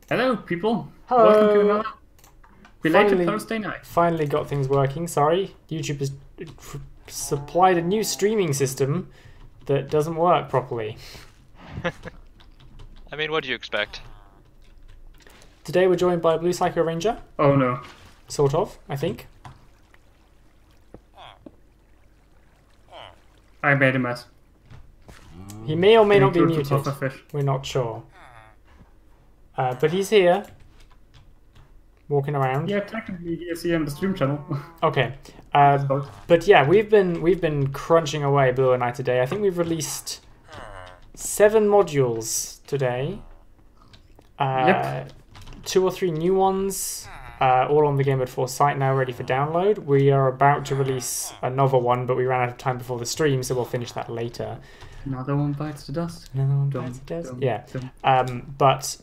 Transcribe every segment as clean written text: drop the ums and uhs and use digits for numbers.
Hello, people. Welcome to Hello. another belated Finally, Thursday night. finally got things working. Sorry, YouTube has supplied a new streaming system that doesn't work properly. I mean, what do you expect? Today we're joined by BluePsychoRanger, Oh no. sort of, I think. I made a mess. He may or may not be Includes the muted. pufferfish. We're not sure. But he's here, walking around. Yeah, technically he is here in the stream channel. Okay. Suppose. But yeah, we've been crunching away, Blue and I today. I think we've released 7 modules today. Yep. 2 or 3 new ones, all on the Gamemode 4 site now, ready for download. We are about to release another one, but we ran out of time before the stream, so we'll finish that later. Another one bites the dust. Another one Dum, bites the dust. dum, Yeah. dum. But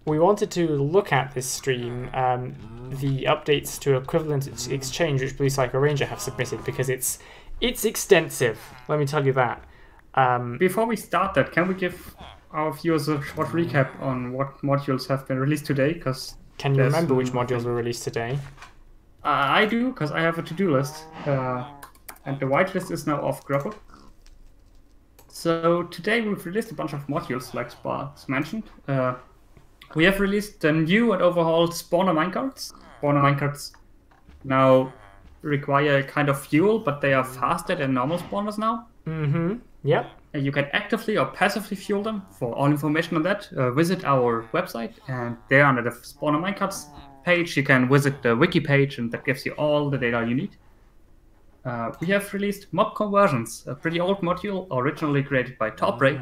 we wanted to look at this stream, the updates to Equivalent Exchange, which BluePsychoRanger have submitted, because it's extensive. Let me tell you that. Before we start that, can we give our viewers a short recap on what modules have been released today? Because Can you remember which modules were released today? I do, because I have a to-do list, and the whitelist is now off Grubhub. So today we've released a bunch of modules, like Sparks mentioned. We have released the new and overhauled spawner minecarts. Spawner minecarts now require a kind of fuel, but they are faster than normal spawners now. Mm-hmm. Yep. And you can actively or passively fuel them. For all information on that, visit our website, and there under the spawner minecarts page, you can visit the wiki page, and that gives you all the data you need. We have released mob conversions, a pretty old module originally created by Topray.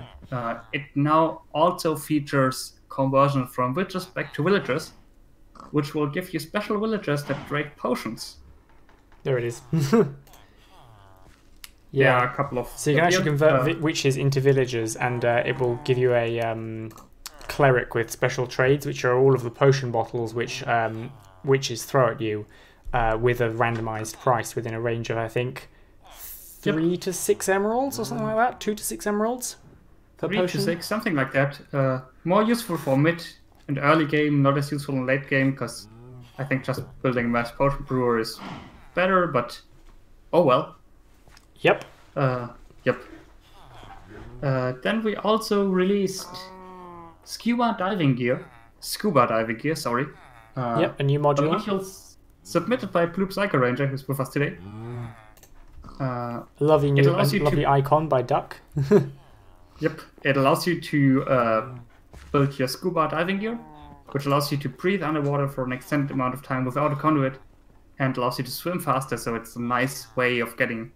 It now also features conversion from witches back to villagers, which will give you special villagers that trade potions. There it is. There are Yeah. a couple of. So you can actually convert witches into villagers, and it will give you a cleric with special trades, which are all of the potion bottles which witches throw at you, with a randomized price within a range of, I think, 3 to 6 emeralds or something like that. 2 to 6 emeralds per 3 to potion. 6, something like that. More useful for mid and early game, not as useful in late game, because I think just building a mass potion brewer is better, but oh well. Yep. Yep. Then we also released scuba diving gear, sorry. Yep. A new The module. modules submitted by BluePsychoRanger, who's with us today. Lovely new, allows you to- lovely icon by Duck. Yep, it allows you to build your scuba diving gear, which allows you to breathe underwater for an extended amount of time without a conduit, and allows you to swim faster, so it's a nice way of getting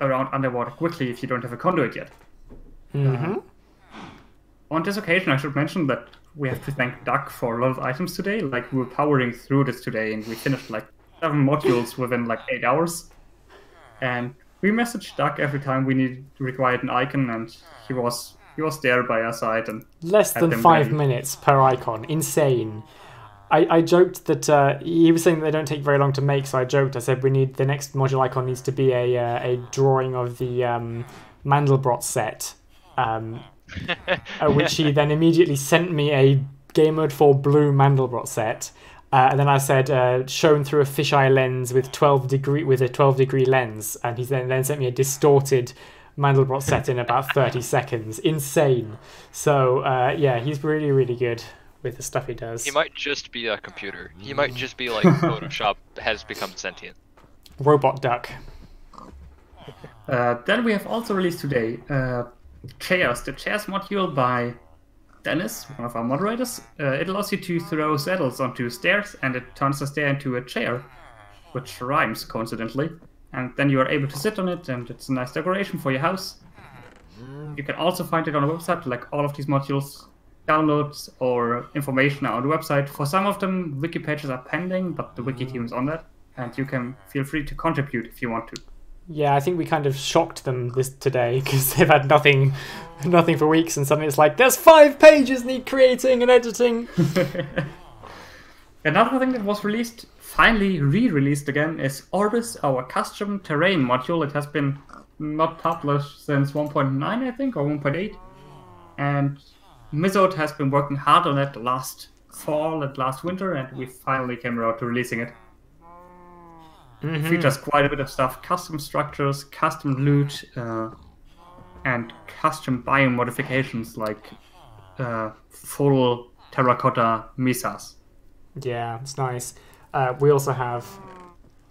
around underwater quickly if you don't have a conduit yet. Mm-hmm. On this occasion, I should mention that we have to thank Duck for a lot of items today. Like, we were powering through this today, and we finished like 7 modules within like 8 hours. And we messaged Duck every time we required an icon, and he was there by our side. And Less had than them 5 ready. minutes per icon. Insane. I joked that he was saying they don't take very long to make, so I joked. I said the next module icon needs to be a drawing of the Mandelbrot set, which he then immediately sent me a Gamemode 4 blue Mandelbrot set. And then I said, shown through a fisheye lens with a 12-degree lens, and he then sent me a distorted Mandelbrot set in about 30 seconds. Insane. So yeah, he's really, really good with the stuff he does. He might just be a computer. He might just be like Photoshop has become sentient. Robot Duck. then we have also released today Chairs, the Chairs module by Dennis, one of our moderators. It allows you to throw saddles onto stairs, and it turns the stair into a chair, which rhymes coincidentally. And then you are able to sit on it, and it's a nice decoration for your house. You can also find it on the website, like all of these modules. Downloads or information are on the website. For some of them, wiki pages are pending, but the wiki team is on that, and you can feel free to contribute if you want to. Yeah, I think we kind of shocked them today because they've had nothing for weeks, and suddenly it's like, there's 5 pages need creating and editing. Another thing that was released, finally re-released again, is Orbis, our custom terrain module. It has been not published since 1.9, I think, or 1.8, and Mizod has been working hard on it the last fall and last winter, and we finally came around to releasing it. Mm-hmm. It features quite a bit of stuff: custom structures, custom loot, and custom biome modifications like full terracotta mesas. Yeah, it's nice. We also have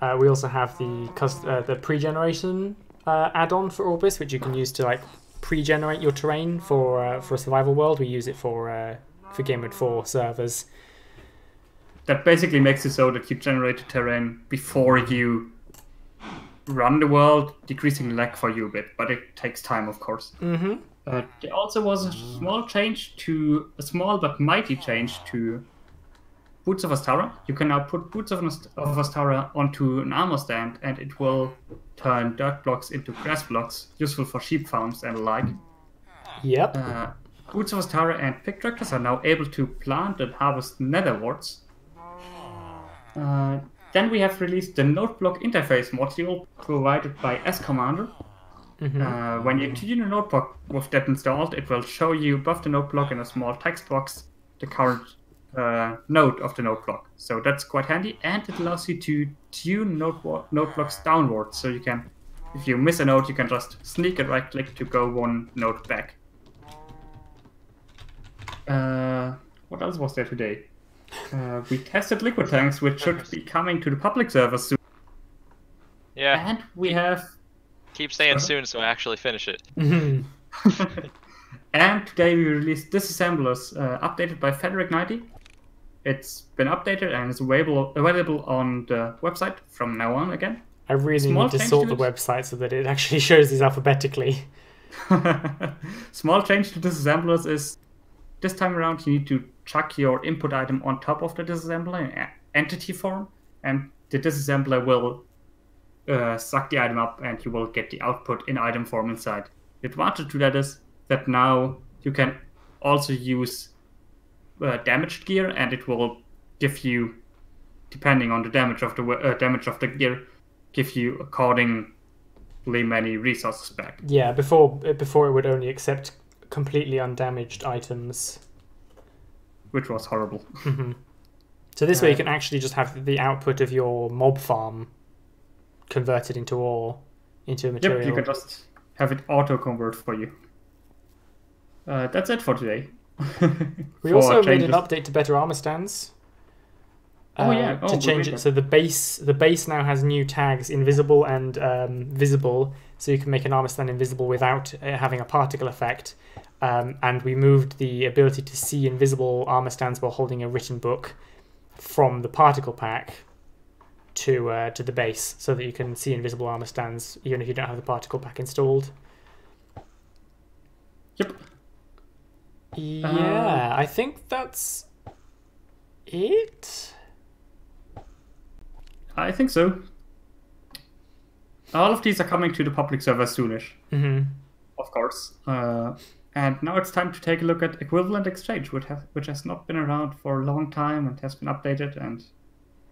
the pre-generation add-on for Orbis, which you can use to like pre-generate your terrain for a survival world. We use it for Gamemode 4 servers. That basically makes it so that you generate the terrain before you run the world, decreasing lag for you a bit, but it takes time, of course. Mm-hmm. There also was a small but mighty change to Boots of Astara. You can now put Boots of Astara onto an armor stand, and it will turn dirt blocks into grass blocks, useful for sheep farms and the like. Yep. Boots of Astara and pick tractors are now able to plant and harvest nether warts. Then we have released the noteblock interface module provided by S-Commander. Mm-hmm. When you tune a notebook with that installed, it will show you above the noteblock in a small text box the current node of the noteblock. So that's quite handy, and it allows you to tune noteblocks downwards. So you can, if you miss a node, you can just sneak and right click to go one node back. What else was there today? We tested liquid tanks, which should be coming to the public server soon. Yeah. And we have... Keep saying soon so I actually finish it. Mm-hmm. And today we released Disassemblers, updated by Federic90. It's been updated and is available on the website from now on again. I really need to sort the website so that it actually shows these alphabetically. Small change to Disassemblers is, this time around you need to chuck your input item on top of the disassembler in entity form, and the disassembler will suck the item up and you will get the output in item form inside. The advantage to that is that now you can also use damaged gear, and it will give you, depending on the damage of the gear, give you accordingly many resources back. Yeah, before it would only accept completely undamaged items, which was horrible. Mm-hmm. So this way you can actually just have the output of your mob farm converted into ore, into a material. Yep, you can just have it auto-convert for you. That's it for today. We also made an update to better armor stands. To change it so the base now has new tags, invisible and visible, so you can make an armor stand invisible without having a particle effect. And we moved the ability to see invisible armor stands while holding a written book from the particle pack to the base, so that you can see invisible armor stands even if you don't have the particle pack installed. Yep. Yeah, I think that's it. I think so. All of these are coming to the public server soonish. Mm-hmm. Of course. And now it's time to take a look at Equivalent Exchange, which has not been around for a long time and has been updated, and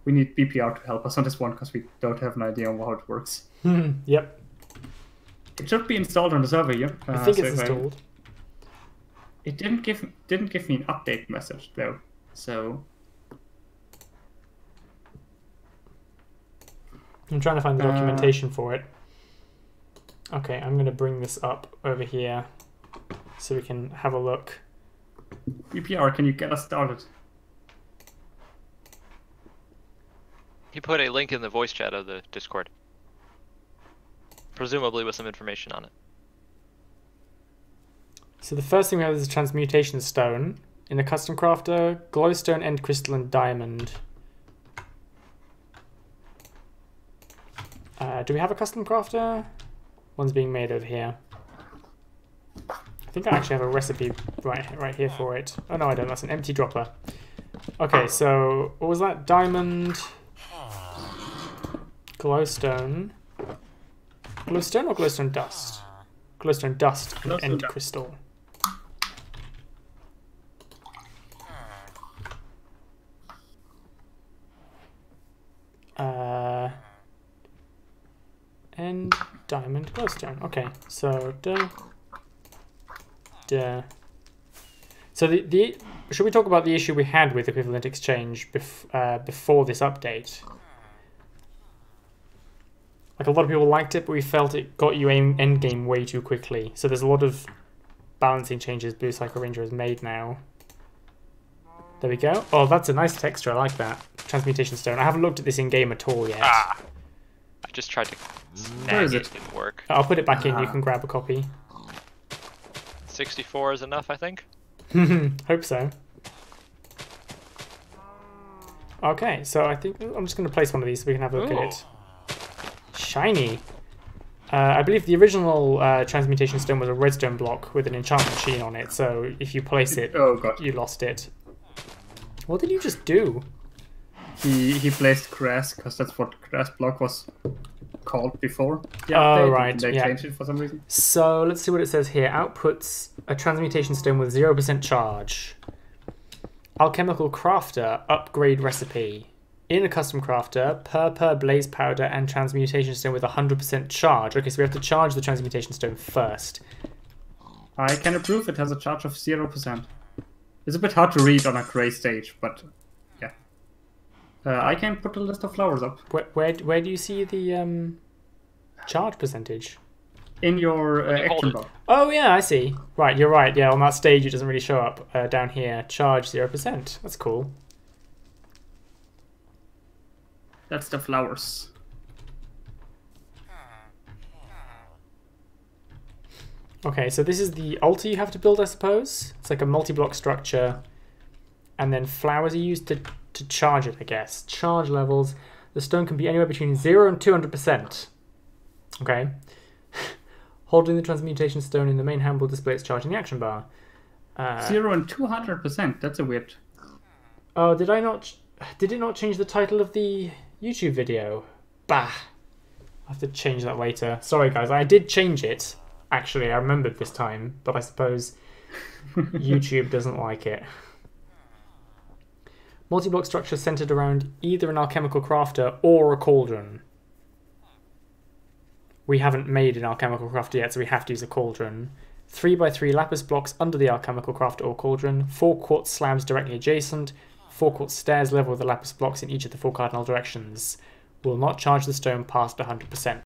we need BPR to help us on this one because we don't have an idea on how it works. Yep. It should be installed on the server here. I think it's installed. It didn't give me an update message though, so I'm trying to find the documentation for it. Okay, I'm going to bring this up over here so we can have a look. BPR, can you get us started? He put a link in the voice chat of the Discord, presumably with some information on it. So the first thing we have is a transmutation stone in the custom crafter, glowstone, end crystal, and diamond. Do we have a custom crafter? One's being made over here. I think I actually have a recipe right here for it. Oh no, I don't. That's an empty dropper. Okay, so what was that? Diamond, glowstone. Glowstone or glowstone dust? Glowstone dust and end crystal. And diamond glowstone. Okay, so So the should we talk about the issue we had with equivalent exchange before this update? Like, a lot of people liked it, but we felt it got you endgame way too quickly. So there's a lot of balancing changes BluePsychoRanger has made now. There we go. Oh, that's a nice texture. I like that. Transmutation stone. I haven't looked at this in game at all yet. I just tried to snag it. Didn't work. I'll put it back in. You can grab a copy. 64 is enough, I think. Hope so. Okay, so I think I'm just going to place one of these so we can have a look at it. Shiny. I believe the original transmutation stone was a redstone block with an enchantment sheen on it, so if you place it, you lost it. What did you just do? He placed grass, because that's what grass block was called before. Oh, right. They changed it for some reason. So let's see what it says here. Outputs a transmutation stone with 0% charge. Alchemical crafter, upgrade recipe. In a custom crafter, purple blaze powder and transmutation stone with 100% charge. Okay, so we have to charge the transmutation stone first. I can approve it has a charge of 0%. It's a bit hard to read on a grey stage, but yeah. I can put a list of flowers up. Where do you see the charge percentage? In your action bar. Oh yeah, I see. Right, you're right. Yeah, on that stage it doesn't really show up. Down here, charge 0%. That's cool. That's the flowers. Okay, so this is the altar you have to build, I suppose. It's like a multi-block structure. And then flowers are used to charge it, I guess. Charge levels. The stone can be anywhere between 0 and 200%. Okay. Holding the transmutation stone in the main hand will display its charge in the action bar. 0 and 200%. That's a weird... Oh, did it not change the title of the YouTube video? Bah. I'll have to change that later. Sorry, guys. I did change it. Actually, I remembered this time, but I suppose YouTube doesn't like it. Multi-block structure centered around either an alchemical crafter or a cauldron. We haven't made an alchemical crafter yet, so we have to use a cauldron. 3x3 lapis blocks under the alchemical crafter or cauldron. 4 quartz slabs directly adjacent. 4 quartz stairs level with the lapis blocks in each of the 4 cardinal directions. Will not charge the stone past 100%.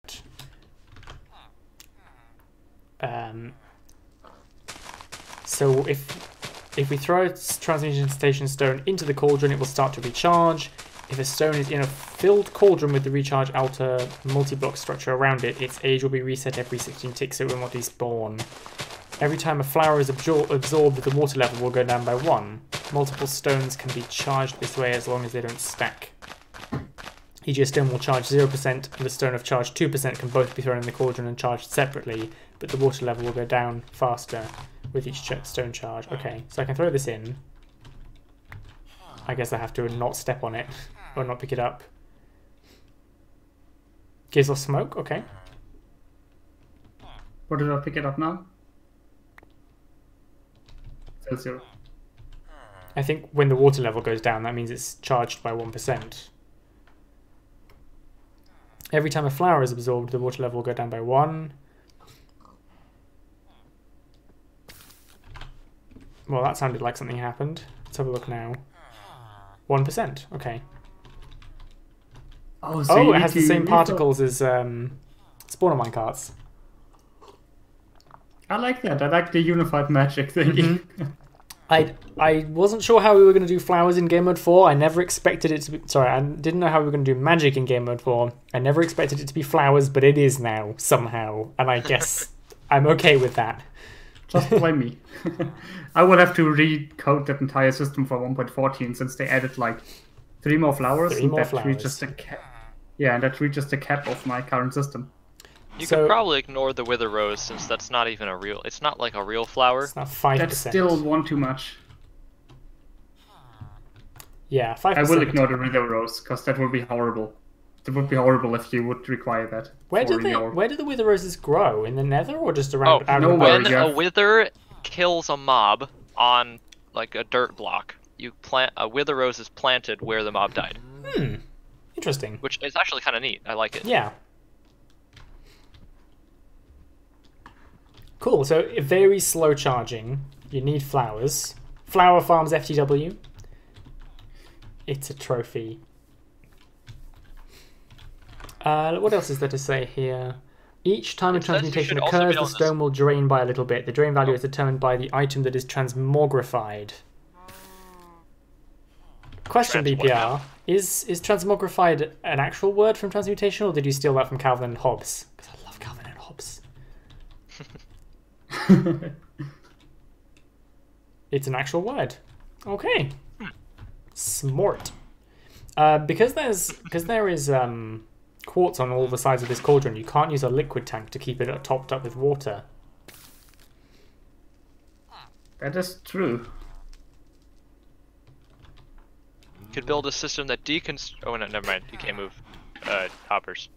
So if we throw a transmutation stone into the cauldron, it will start to recharge. If a stone is in a filled cauldron with the recharge altar multi-block structure around it, its age will be reset every 16 ticks, so it will not despawn. Every time a flower is absorbed, the water level will go down by 1. Multiple stones can be charged this way as long as they don't stack. E.g. a stone will charge 0% and the stone of charge 2% can both be thrown in the cauldron and charged separately, but the water level will go down faster with each stone charge. Okay, so I can throw this in. I guess I have to not step on it, or not pick it up. Gives off smoke, okay. Or did I pick it up now? Still 0. I think when the water level goes down, that means it's charged by 1%. Every time a flower is absorbed, the water level will go down by 1. Well, that sounded like something happened. Let's have a look now. 1%, okay. Oh, so it has the same particles as spawner minecarts. I like that. I like the unified magic thing. I wasn't sure how we were going to do flowers in Game Mode 4. I never expected it to be... Sorry, I didn't know how we were going to do magic in Game Mode 4. I never expected it to be flowers, but it is now, somehow. And I guess I'm okay with that. Just blame me. I would have to recode that entire system for 1.14 since they added like 3 more flowers. Reaches the cap. Yeah, and that reaches the cap of my current system. You could probably ignore the wither rose since that's not even a real... It's not like a real flower. It's not 5%. That's still one too much. Yeah, 5%. I will ignore the wither rose because that would be horrible. It would be horrible if you would require that. Where do the wither roses grow? In the nether or just around? Oh, when a wither kills a mob on like a dirt block, you plant a wither rose is planted where the mob died. Interesting. Which is actually kind of neat. I like it. Yeah. Cool. So very slow charging. You need flowers. Flower Farms FTW. It's a trophy. What else is there to say here? Each time a transmutation occurs, the stone will drain by a little bit. The drain value is determined by the item that is transmogrified. Question, BPR. Is transmogrified an actual word from transmutation, or did you steal that from Calvin and Hobbes? Because I love Calvin and Hobbes. It's an actual word. Okay. Smart. Because there is quartz on all the sides of this cauldron, you can't use a liquid tank to keep it topped up with water. That is true. You could build a system that oh no, never mind. You can't move hoppers.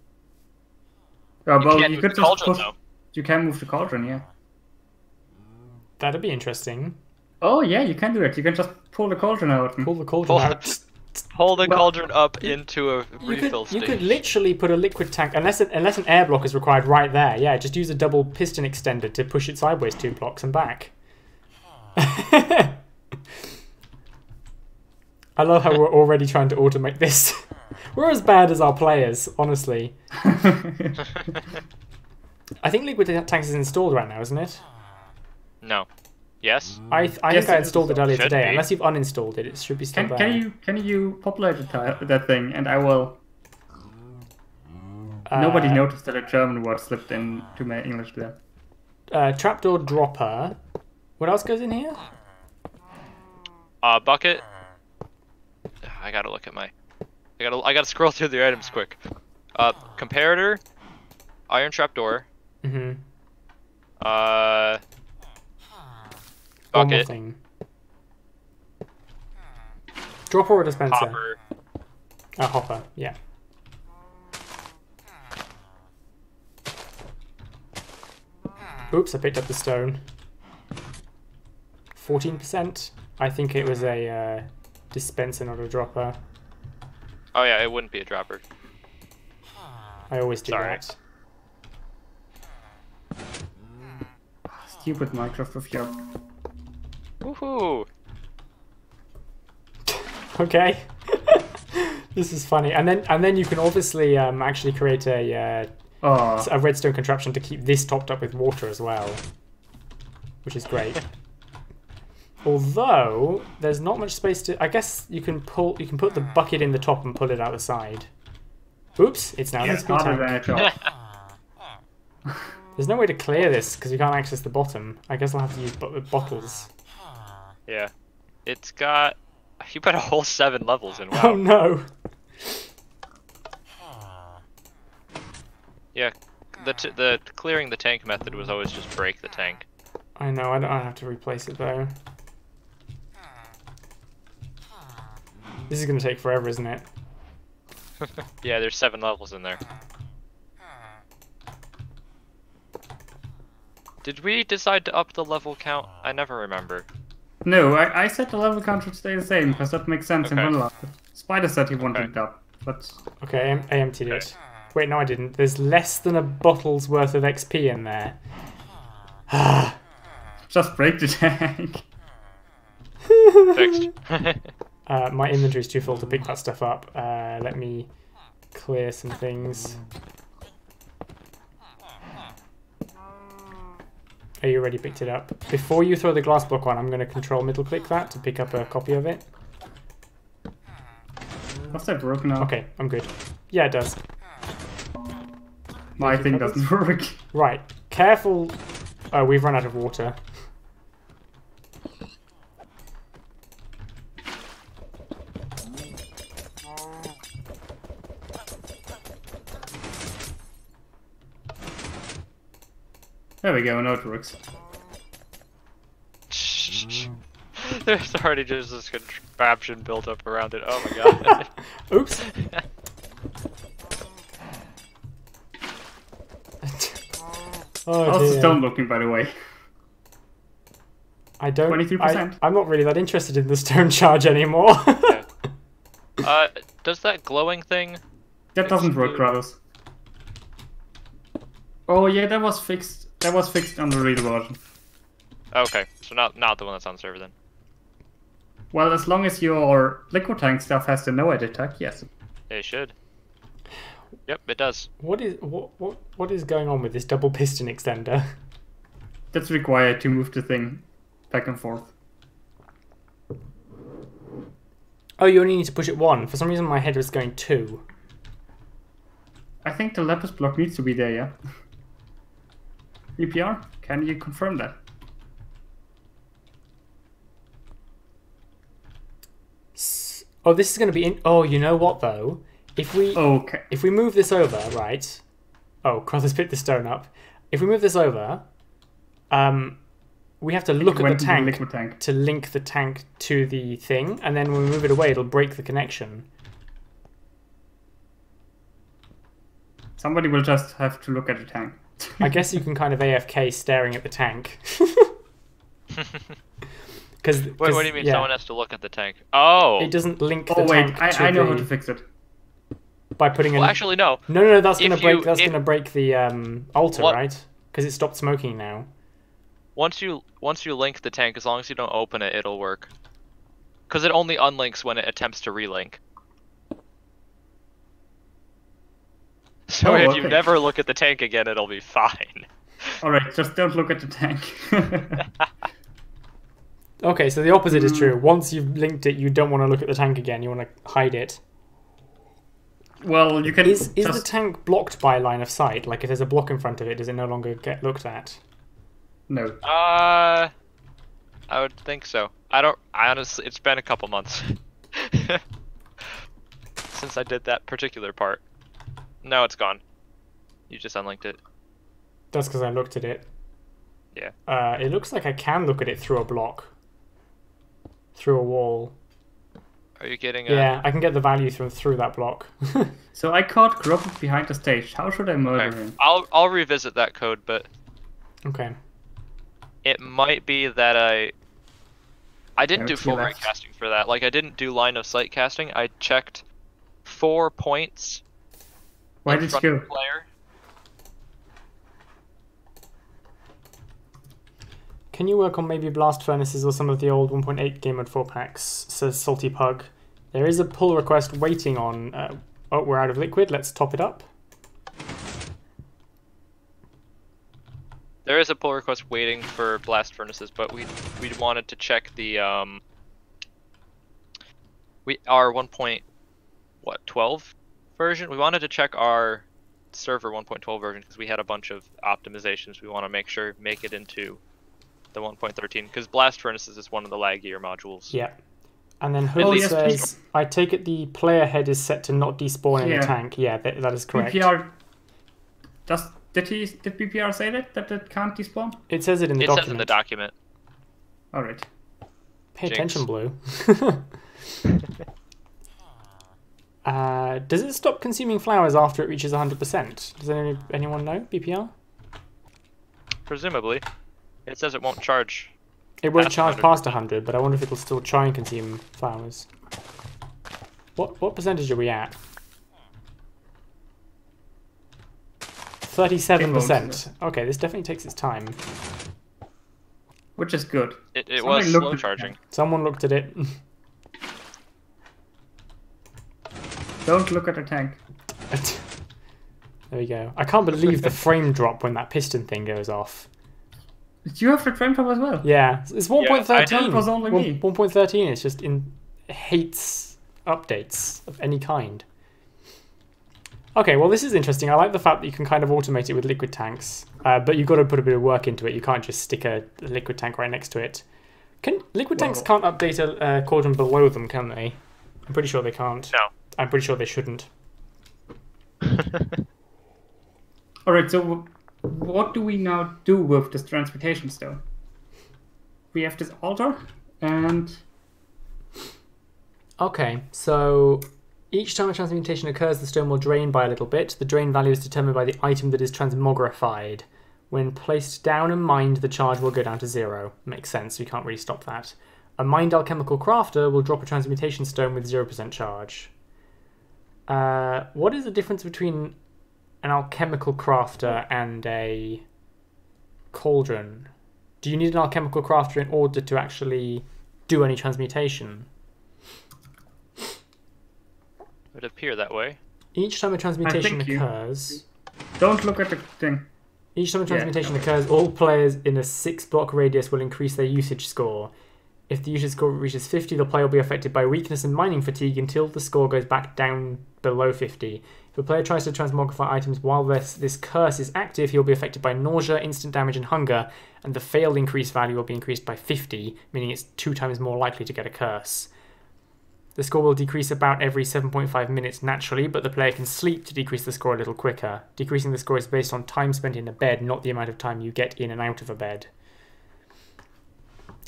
Oh, well, you could just push. You can move the cauldron, yeah. That'd be interesting. Oh yeah, you can do it. You can just pull the cauldron out. Pull the cauldron out. Hold the cauldron up into a refill stage. You could literally put a liquid tank, unless an air block is required right there. Yeah, just use a double piston extender to push it sideways 2 blocks and back. I love how we're already trying to automate this. We're as bad as our players, honestly. I think liquid tanks is installed right now, isn't it? No. Yes? I think I installed it earlier today. Unless you've uninstalled it, it should be still there. Can you populate that thing, and I will... Nobody noticed that a German word slipped into my English there. Trapdoor dropper. What else goes in here? Bucket. I gotta look at my... I gotta scroll through the items quick. Comparator. Iron trapdoor. Mm-hmm. Bucket. Thing. Dropper or dispenser? Hopper. A hopper, yeah. Oops, I picked up the stone. 14%. I think it was a dispenser, not a dropper. Oh yeah, it wouldn't be a dropper. I always do that. Stupid Minecraft of your... Woohoo! Okay. This is funny. And then you can obviously actually create a redstone contraption to keep this topped up with water as well, which is great. Although there's not much space to. I guess you can put the bucket in the top and pull it out the side. Oops! It's now this tank. There's no way to clear this because you can't access the bottom. I guess I'll have to use bottles. Yeah, it's got. You put a whole 7 levels in. Wow. Oh no! Yeah, the clearing the tank method was always just break the tank. I know. I don't have to replace it though. This is going to take forever, isn't it? Yeah, there's 7 levels in there. Did we decide to up the level count? I never remember. No, I said the level count should stay the same, because that makes sense in one level. Spider said he wanted it up, but... Okay, I emptied it. Wait, no I didn't. There's less than a bottle's worth of XP in there. Just break the tank. Fixed. My inventory's too full to pick that stuff up. Let me clear some things. Oh, you already picked it up. Before you throw the glass block on, I'm going to control middle click that to pick up a copy of it. What's that broken now? Okay, I'm good. Yeah, it does. My thing doesn't work. Right, careful. Oh, we've run out of water. There we go, now it works. There's already just this contraption built up around it. Oh my god. Oops. How's the stone looking, by the way? I don't. 23%. I'm not really that interested in the stone charge anymore. Yeah. Does that glowing thing? That doesn't work, Kratos. Oh yeah, that was fixed. That was fixed on the real version. Okay, so not the one that's on the server then. Well, as long as your liquid tank stuff has the no edit tag, yes. It should. Yep, it does. What is going on with this double piston extender? That's required to move the thing back and forth. Oh, you only need to push it 1. For some reason my head was going 2. I think the lapis block needs to be there, yeah? EPR, can you confirm that? Oh, this is going to be in... Oh, you know what, though? If we move this over, right... Oh, Crothers picked the stone up. If we move this over, we have to look at the tank to link the tank to the thing, and then when we move it away, it'll break the connection. Somebody will just have to look at the tank. I guess you can kind of AFK staring at the tank. Wait, what do you mean someone has to look at the tank? Oh! It doesn't link the tank to I know how to fix it. By putting Well, actually, no. No, that's going to break. That's going to break the altar, right? Because it stopped smoking now. Once you link the tank, as long as you don't open it, it'll work. Because it only unlinks when it attempts to relink. So if you never look at the tank again, it'll be fine. Alright, just don't look at the tank. Okay, so the opposite is true. Once you've linked it, you don't want to look at the tank again. You want to hide it. Well, you can... Is the tank blocked by line of sight? Like, if there's a block in front of it, does it no longer get looked at? No. I would think so. I honestly, it's been a couple months since I did that particular part. No, it's gone. You just unlinked it. That's because I looked at it. Yeah. It looks like I can look at it through a block. Through a wall. Are you getting Yeah, I can get the value through that block. So I caught Grub behind the stage. How should I murder him? I'll revisit that code, but... Okay. It might be that I didn't do full rate casting for that. Like, I didn't do line of sight casting. I checked 4 points. Why did you go? Can you work on maybe blast furnaces or some of the old 1.8 Gamemode 4 packs? Says Salty Pug. There is a pull request waiting on... oh, we're out of liquid. Let's top it up. There is a pull request waiting for blast furnaces, but we wanted to check the our 1.12 version. We wanted to check our server 1.12 version because we had a bunch of optimizations we want to make it into the 1.13 because blast furnaces is one of the laggier modules. Yeah. And then Holy says, I take it the player head is set to not despawn in the tank. Yeah, that is correct. BPR, did BPR say that it can't despawn? It says it in the document. It says in the document. Alright. Pay attention, Blue. Does it stop consuming flowers after it reaches 100%? Does anyone know, BPR? Presumably. It says it won't charge. It won't charge past 100, but I wonder if it'll still try and consume flowers. What percentage are we at? 37%. Okay, this definitely takes its time. Which is good. It was slow charging. Someone looked at it. Don't look at the tank. There we go. I can't believe the frame drop when that piston thing goes off. Did you have the frame drop as well? Yeah, it's 1.13. Yeah, it was only me. 1.13. It's just hates updates of any kind. Okay, well this is interesting. I like the fact that you can kind of automate it with liquid tanks, but you've got to put a bit of work into it. You can't just stick a liquid tank right next to it. Liquid tanks can't update a cauldron below them, can they? I'm pretty sure they can't. No. I'm pretty sure they shouldn't. Alright, so what do we now do with this transmutation stone? We have this altar, and... Okay, so each time a transmutation occurs, the stone will drain by a little bit. The drain value is determined by the item that is transmogrified. When placed down and mined, the charge will go down to 0. Makes sense, you can't really stop that. A mined alchemical crafter will drop a transmutation stone with 0% charge. What is the difference between an alchemical crafter and a cauldron? Do you need an alchemical crafter in order to actually do any transmutation. It would appear that way. Each time a transmutation think you- occurs... Don't look at the thing. Each time a transmutation okay. occurs, all players in a 6-block radius will increase their usage score. If the usage score reaches 50, the player will be affected by weakness and mining fatigue until the score goes back down below 50. If a player tries to transmogrify items while this curse is active, he'll be affected by nausea, instant damage, and hunger, and the failed increase value will be increased by 50, meaning it's 2 times more likely to get a curse. The score will decrease about every 7.5 minutes naturally, but the player can sleep to decrease the score a little quicker. Decreasing the score is based on time spent in a bed, not the amount of time you get in and out of a bed.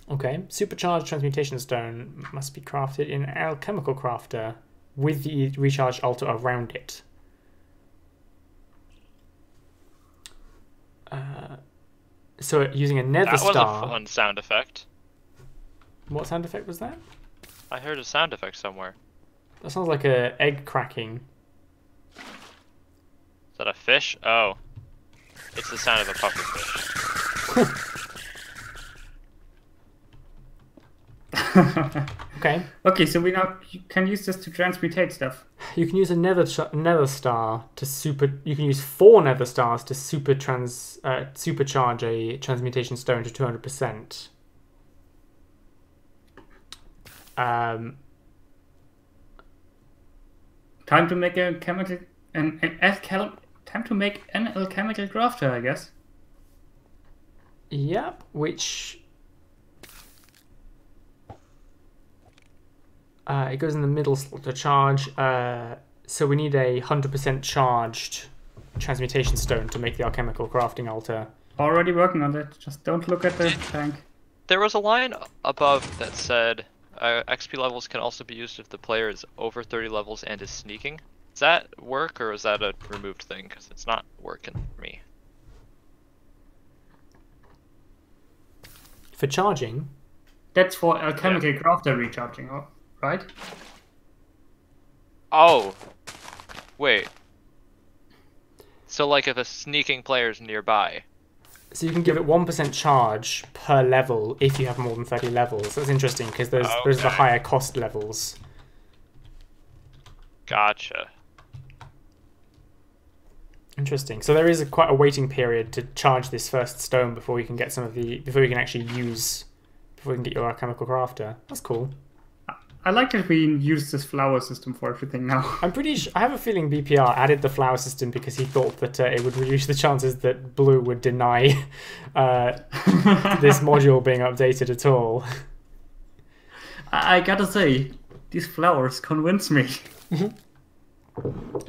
Okay, supercharged transmutation stone must be crafted in alchemical crafter with the recharged altar around it. So using a nether That was star. a fun sound effect. What sound effect was that? I heard a sound effect somewhere. That sounds like a egg cracking. Is that a fish? Oh. It's the sound of a puffer fish. Okay. Okay, so we now can use this to transmutate stuff. You can use a nether star to super. You can use 4 nether stars to supercharge a transmutation stone to 200%. Time to make a chemical time to make an alchemical crafter, I guess. Yep, which it goes in the middle slot to charge. So we need a 100% charged transmutation stone to make the alchemical crafting altar. Already working on that. Just don't look at the tank. There was a line above that said XP levels can also be used if the player is over 30 levels and is sneaking. Does that work, or is that a removed thing? Because it's not working for me. For charging? That's for alchemical crafter recharging, right? Oh! Wait. So like if a sneaking player is nearby. So you can give it 1% charge per level if you have more than 30 levels. That's interesting because those are the higher cost levels. Gotcha. Interesting. So there is quite a waiting period to charge this first stone before you can get before you can actually before you can get your alchemical crafter. That's cool. I like that we use this flower system for everything now. I'm pretty sure. I have a feeling BPR added the flower system because he thought that it would reduce the chances that Blue would deny this module being updated at all. I gotta say, these flowers convince me.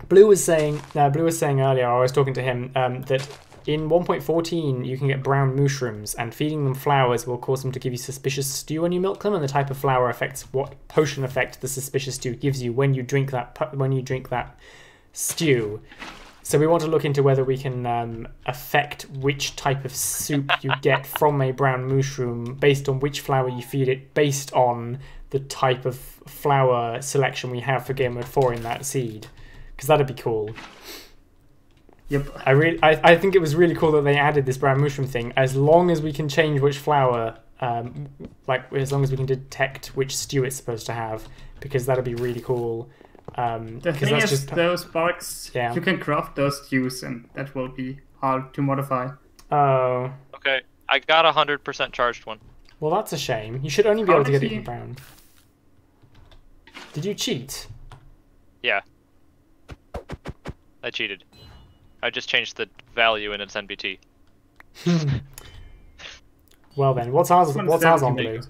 Blue was saying earlier, I was talking to him, that in 1.14 you can get brown mushrooms, and feeding them flowers will cause them to give you suspicious stew when you milk them, and the type of flower affects what potion effect the suspicious stew gives you when you drink that stew. So we want to look into whether we can affect which type of soup you get from a brown mushroom based on which flower you feed it, based on the type of flower selection we have for Gamemode 4 in that seed, because that'd be cool. Yep. I think it was really cool that they added this brown mushroom thing. As long as we can change which flower, as long as we can detect which stew it's supposed to have, because that'll be really cool. The thing is, those barks, you can craft those stews, and that will be hard to modify. Oh. Okay, I got 100% charged one. Well, that's a shame. You should only be able to get it in brown. Did you cheat? Yeah. I cheated. I just changed the value in its NBT. Well then, what's ours on Blue?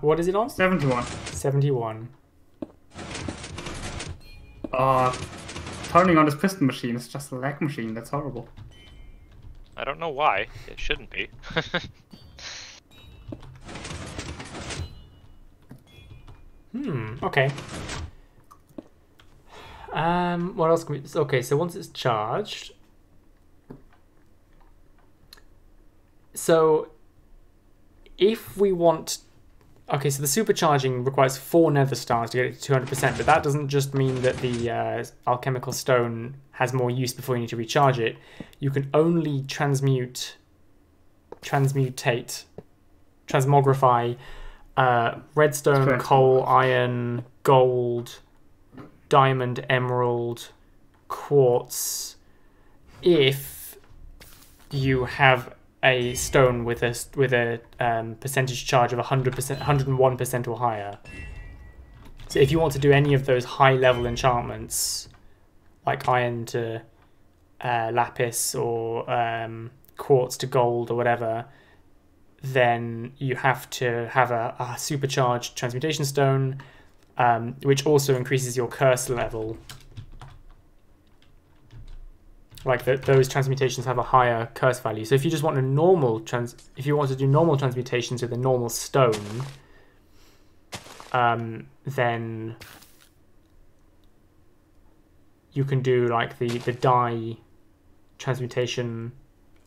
What is it on? 71. 71. Turning on this piston machine is just a lag machine. That's horrible. I don't know why. It shouldn't be. Okay. What else can we... Okay, so once it's charged... So, if we want... Okay, so the supercharging requires 4 nether stars to get it to 200%, but that doesn't just mean that the alchemical stone has more use before you need to recharge it. You can only transmutate transmogrify redstone, coal, iron, gold, diamond, emerald, quartz, if you have a stone with a percentage charge of 100%, 101% or higher. So if you want to do any of those high level enchantments, like iron to lapis or quartz to gold or whatever, then you have to have a supercharged transmutation stone, which also increases your curse level. Like those transmutations have a higher curse value. So if you just want a normal if you want to do normal transmutations with a normal stone, then you can do like the dye transmutation,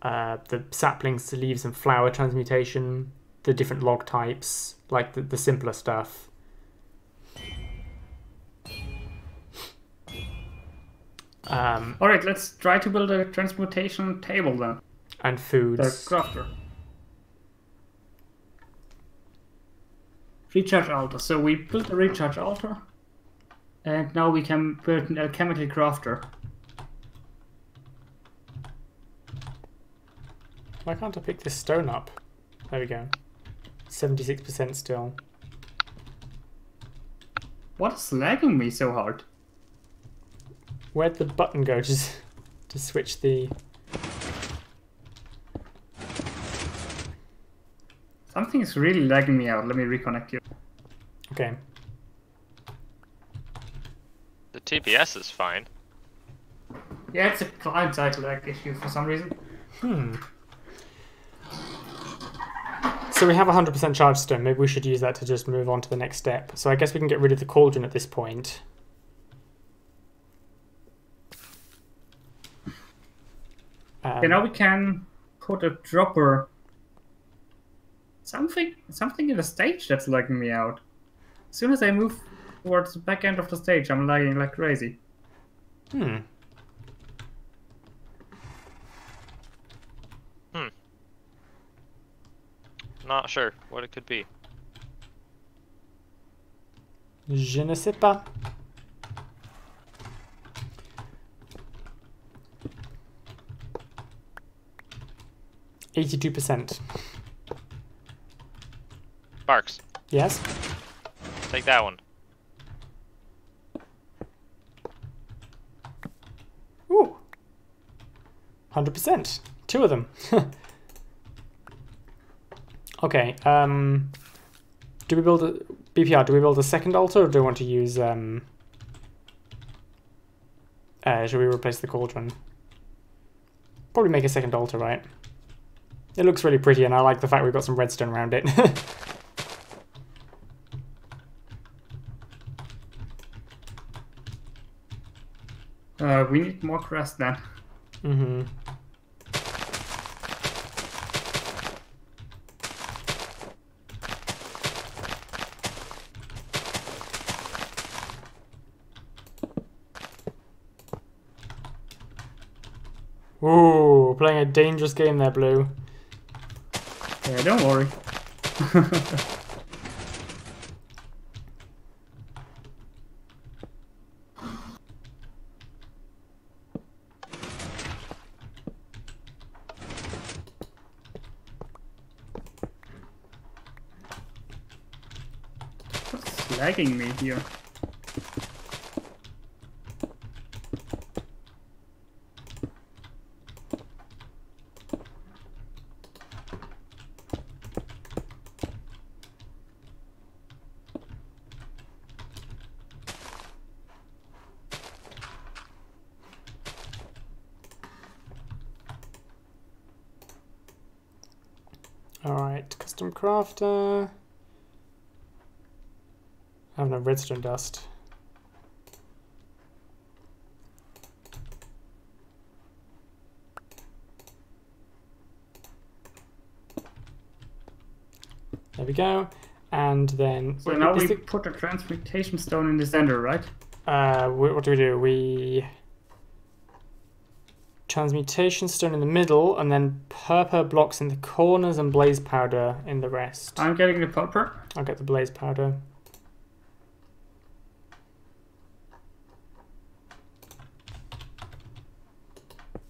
the saplings, leaves, and flower transmutation, the different log types, like the simpler stuff. Alright, let's try to build a transmutation table then. And foods. The crafter. Recharge altar. So we built a recharge altar. And now we can build an alchemical crafter. Why can't I pick this stone up? There we go. 76% still. What is lagging me so hard? Where'd the button go to switch the... Something is really lagging me out. Let me reconnect you. Okay. The TPS is fine. Yeah, it's a client-side lag issue for some reason. So we have 100% charge stone. Maybe we should use that to just move on to the next step. So I guess we can get rid of the cauldron at this point. Okay, now we can put a dropper. Something in the stage that's lagging me out. As soon as I move towards the back end of the stage, I'm lagging like crazy. Not sure what it could be. Je ne sais pas. %. Sparks, Yes? take that one. Ooh. 100%. 2 of them. Okay, do we build a... BPR, do we build a second altar, or do we want to use... should we replace the cauldron? Probably make a second altar, right? It looks really pretty, and I like the fact we've got some redstone around it. We need more grass then. Ooh, playing a dangerous game there, Blue. Yeah, don't worry. What's lagging me here? Alright, custom crafter. I have no redstone dust. There we go. And then... So now we put a transmutation stone in the center, right? What do? Transmutation stone in the middle, and then purple blocks in the corners and blaze powder in the rest. I'm getting the purple. I'll get the blaze powder.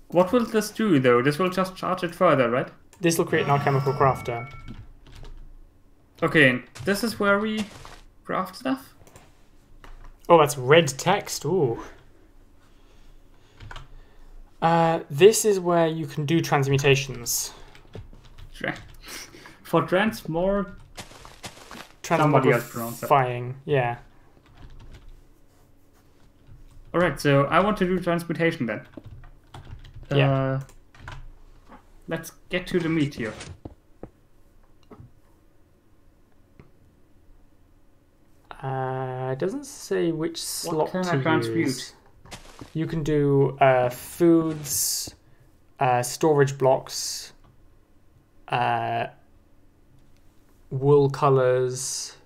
What will this do, though? This will just charge it further, right? This will create an alchemical crafter. Okay, and this is where we craft stuff? Oh, that's red text. Ooh. This is where you can do transmutations. For somebody else pronounced that. Transmogrifying, yeah. Alright, so I want to do transmutation then. Yeah. Let's get to the meat here. It doesn't say which slot can I to transmute? use. You can do foods, storage blocks, wool colors,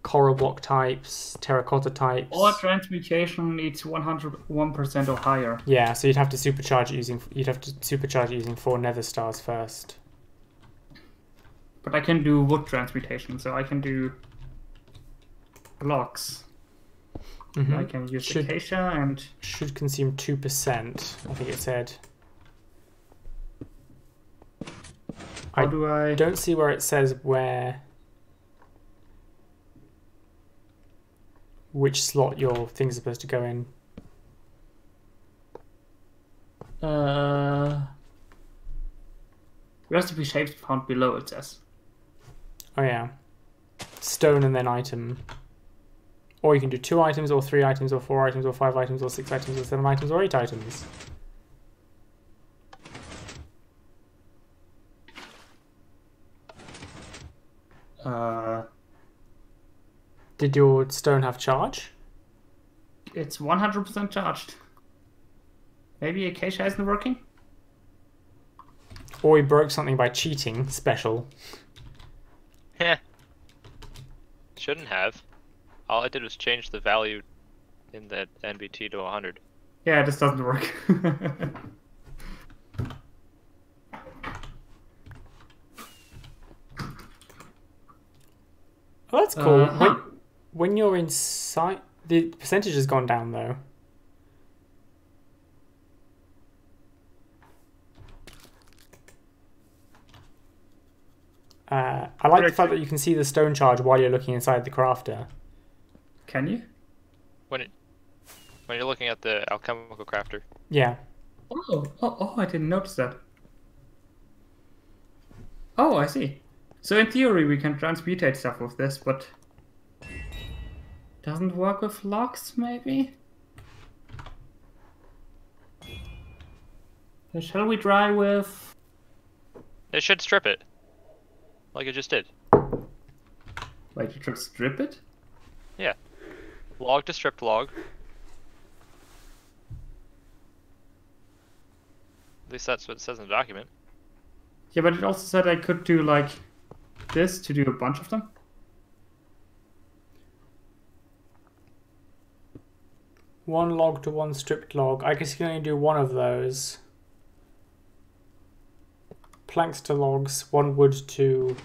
coral block types, terracotta types. All transmutation needs 101% or higher. Yeah, so you'd have to supercharge it using 4 nether stars first. But I can do wood transmutation, so I can do blocks. Mm-hmm. I can use acacia and... Should consume 2%, I think it said. How do I... Don't see where it says which slot your thing's supposed to go in. Recipe shapes found below, it says. Oh yeah. Stone and then item. Or you can do 2 items, or 3 items, or 4 items, or 5 items, or 6 items, or 7 items, or 8 items. Did your stone have charge? It's 100% charged. Maybe acacia isn't working? Or he broke something by cheating, special. Heh. Shouldn't have. All I did was change the value in the NBT to 100. Yeah, this doesn't work. Oh, that's cool. Huh. When you're inside... The percentage has gone down, though. I like the fact that you can see the stone charge while you're looking inside the crafter. Can you? When you're looking at the alchemical crafter. Yeah. Oh, I didn't notice that. Oh, I see. So in theory we can transmutate stuff with this, but... Doesn't work with logs, maybe? Shall we try with... It should strip it. Like it just did. Wait, you should strip it? Yeah. Log to stripped log. At least that's what it says in the document. Yeah, but it also said I could do like this to do a bunch of them. One log to one stripped log. I guess you can only do one of those. Planks to logs, one wood to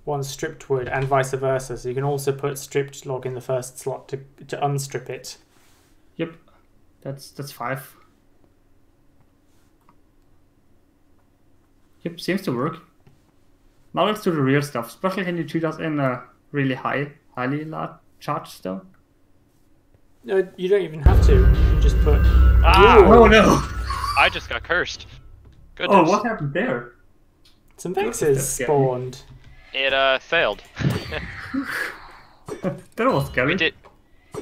one stripped wood, and vice versa. So you can also put stripped log in the first slot to unstrip it. Yep, that's 5. Yep, seems to work. Now let's do the real stuff. Especially can you treat us in a really highly charged stone? No, you don't even have to. You can just put... Ah! Oh no! I just got cursed. Goodness. Oh, what happened there? Some vexes spawned. It failed. That was scary. We did.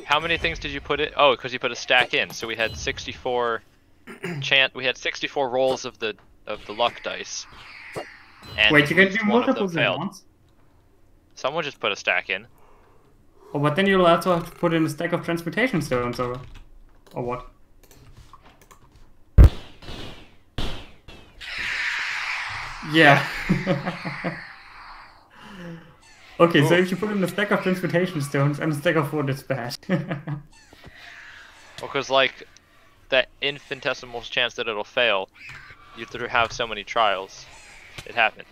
How many things did you put in? Oh, because you put a stack in. So we had 64 We had 64 rolls of the luck dice. And wait, you can do one of them multiples at failed. once? Someone just put a stack in. Oh, but then you'll also have to put in a stack of transmutation stones, or what? Yeah. Okay, so if you put in a stack of transmutation stones and a stack of wood, it's bad. Well, because like that infinitesimal chance that it'll fail, you have so many trials. It happened.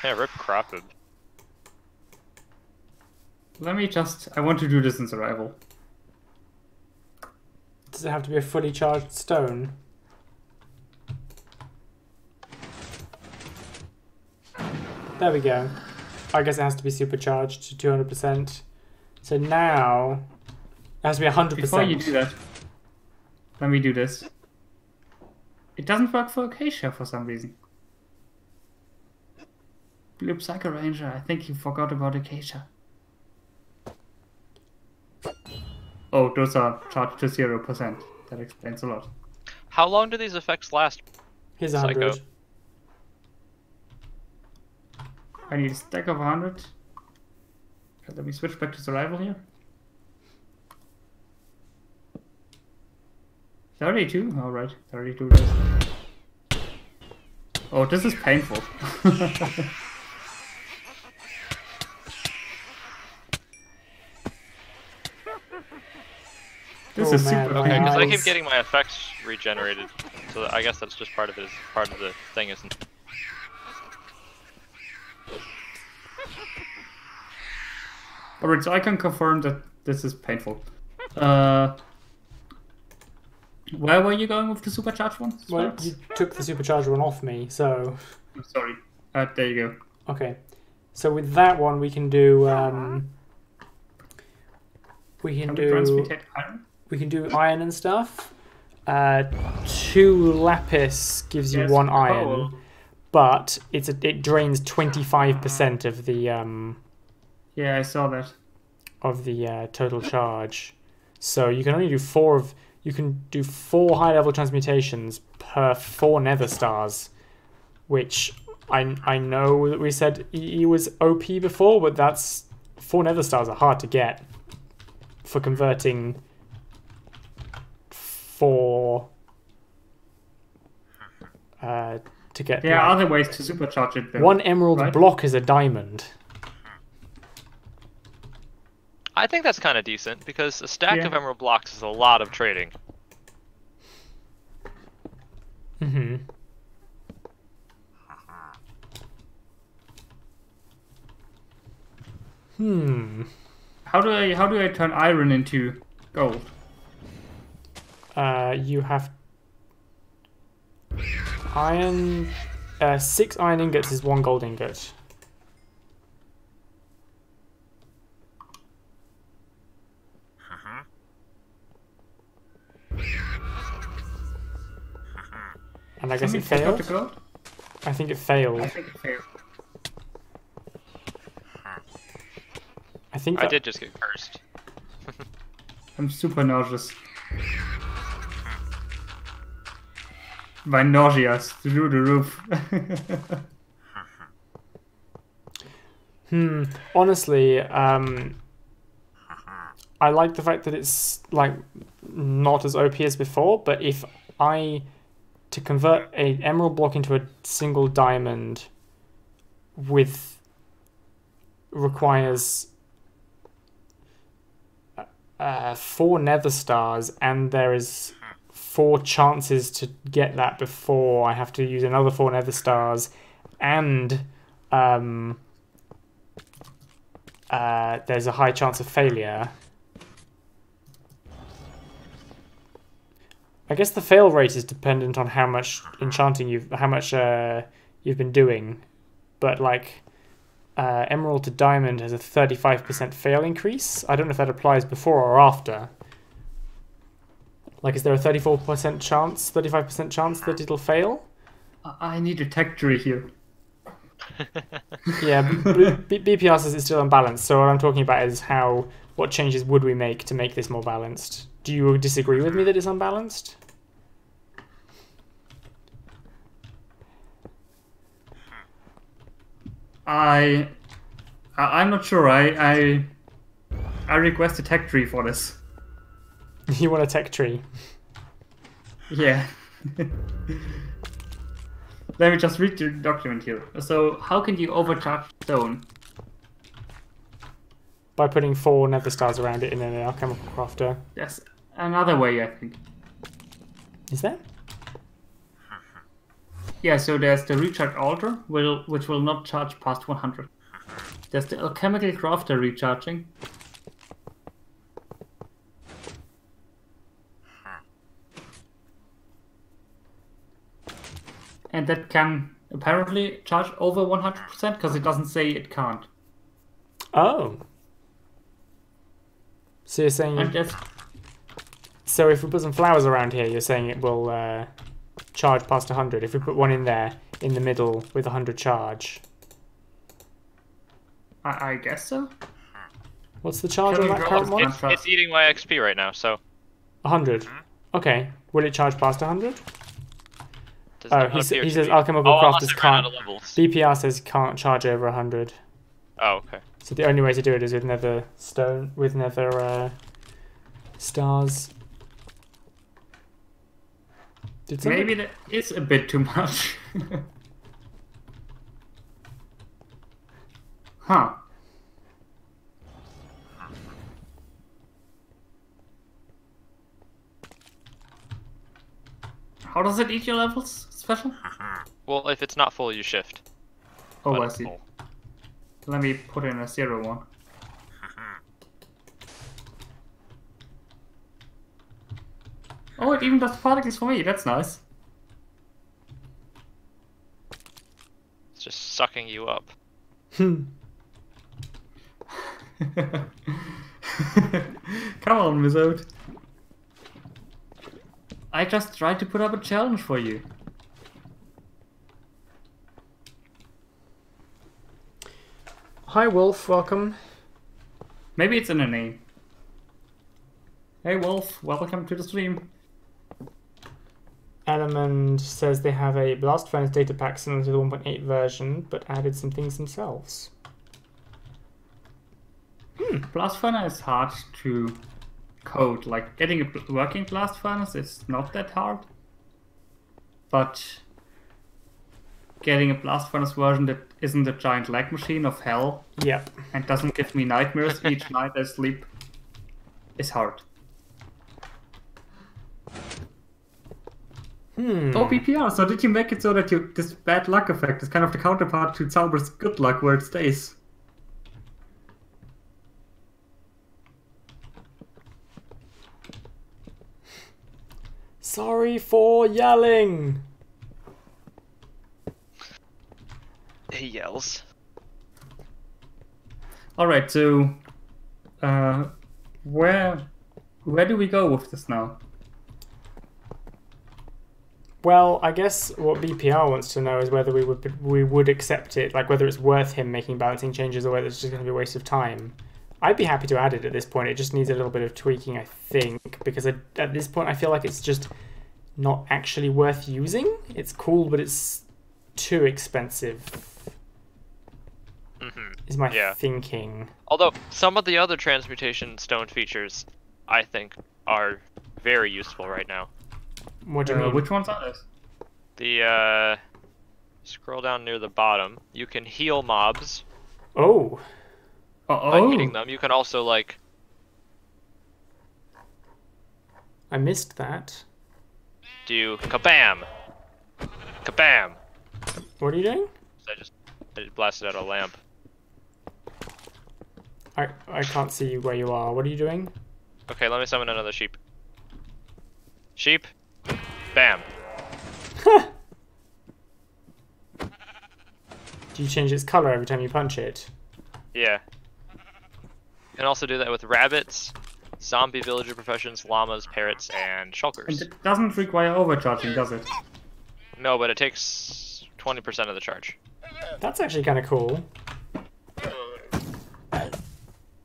Yeah, rip Crapid. Let me just... I want to do this in survival. Does it have to be a fully charged stone? There we go. I guess it has to be supercharged to 200%. So now it has to be 100%. Before you do that, let me do this. It doesn't work for Acacia for some reason. BluePsychoRanger, I think you forgot about Acacia. Oh, those are charged to 0%. That explains a lot. How long do these effects last? Here's 100. Psycho. I need a stack of 100. Okay, let me switch back to survival here. 32? Alright, 32 days. Oh, this is painful. This is man, super Okay, painful. because I keep Nice. getting my effects regenerated, so I guess that's just part of it. Part of the thing, isn't it? Alright, so I can confirm that this is painful. Where were you going with the supercharged one? Well, you took the supercharged one off me, so... I'm sorry. There you go. Okay. So with that one, we can do... we Can can we do... transmutate iron? We can do iron and stuff. 2 lapis gives you Yes, 1 iron, coal. but it drains 25% of the Yeah, I saw that. total charge. So you can only do 4 of... You can do 4 high-level transmutations per 4 nether stars, which I know that we said EE was OP before, but that's 4 nether stars are hard to get for converting 4 to get. There are like, other ways to supercharge it though. 1 emerald right? block is a diamond. I think that's kind of decent because a stack Yeah. of emerald blocks is a lot of trading. Mm-hmm. How do I turn iron into gold? You have iron. 6 iron ingots is 1 gold ingot. And I guess it Something forgot failed. to gold? I think it failed. I think it failed. I think I that, did just get cursed. I'm super nauseous. My nausea's through the roof. Honestly, I like the fact that it's like not as OP as before. But if to convert a emerald block into a single diamond requires 4 nether stars, and there is 4 chances to get that before I have to use another 4 nether stars, and there's a high chance of failure. I guess the fail rate is dependent on how much enchanting you've been doing, but like emerald to diamond has a 35% fail increase. I don't know if that applies before or after. Like, is there a 34% chance, 35% chance that it'll fail? I need a tech tree here. Yeah, BPR says it's still unbalanced. So what I'm talking about is what changes would we make to make this more balanced? Do you disagree with me that it's unbalanced? I'm not sure. I request a tech tree for this. You want a tech tree? Yeah. Let me just read the document here. So, how can you overcharge stone? By putting 4 nether stars around it in an alchemical crafter. Yes. another way, I think. Is there? Yeah, so there's the recharge altar, which will not charge past 100. There's the alchemical crafter recharging. And that can apparently charge over 100% because it doesn't say it can't. Oh. So you're saying... And that's... So if we put some flowers around here, you're saying it will charge past 100. If we put one in there, in the middle, with 100 charge. I guess so. What's the charge on that current one? It's eating my XP right now, so... 100. Okay. Will it charge past 100? Oh, he says alchemical crafters can't. BPR says can't charge over 100. Oh, okay. So the only way to do it is with nether stone, with nether stars. Maybe that is a bit too much. Huh. How does it eat your levels? Special? Well, if it's not full, you shift. Oh, I see. Let me put in a 0 one. Oh, it even does particles for me. That's nice. It's just sucking you up. Come on, Wizard. I just tried to put up a challenge for you. Hi, Wolf. Welcome. Maybe it's in a name. Hey, Wolf. Welcome to the stream. Element says they have a Blast Furnace data pack similar to the 1.8 version, but added some things themselves. Blast Furnace is hard to code. Like, getting a working Blast Furnace is not that hard. But getting a Blast Furnace version that isn't a giant lag machine of hell and doesn't give me nightmares each night I sleep is hard. Oh, BPR, so did you make it so that this bad luck effect is kind of the counterpart to Zauber's good luck where it stays? Sorry for yelling! He yells. Alright, so where do we go with this now? Well, I guess what BPR wants to know is whether we would accept it, like whether it's worth him making balancing changes or whether it's just going to be a waste of time. I'd be happy to add it at this point. It just needs a little bit of tweaking, I think, because at this point I feel like it's just not actually worth using. It's cool, but it's too expensive. Is my thinking. Although some of the other transmutation stone features, I think, are very useful right now. What do you mean? Which ones are those? The scroll down near the bottom. You can heal mobs. Oh. By hitting them. You can also like. I missed that. Do kabam, kabam. What are you doing? I just blasted out a lamp. I can't see where you are. What are you doing? Okay, let me summon another sheep. Sheep. Bam. Do you change its color every time you punch it? Yeah. You can also do that with rabbits, zombie villager professions, llamas, parrots, and shulkers. And it doesn't require overcharging, does it? No, but it takes 20% of the charge. That's actually kind of cool.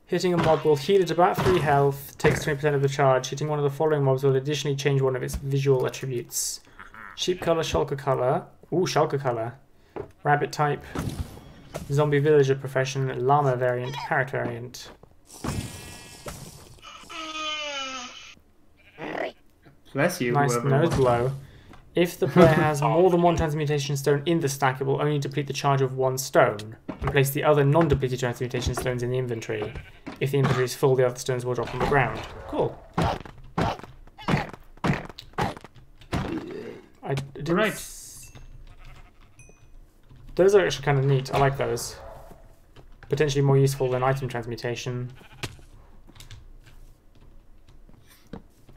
Hitting a mob will heal it about 3 health, takes 20% of the charge. Hitting one of the following mobs will additionally change one of its visual attributes. Sheep color, shulker color. Ooh, shulker color. Rabbit type. Zombie villager profession, llama variant, parrot variant. Bless you. Nice nose blow. If the player has more than one transmutation stone in the stack, it will only deplete the charge of 1 stone, and place the other non-depleted transmutation stones in the inventory. If the inventory is full, the other stones will drop on the ground. Cool. I didn't. Right. Those are actually kind of neat. I like those. Potentially more useful than item transmutation.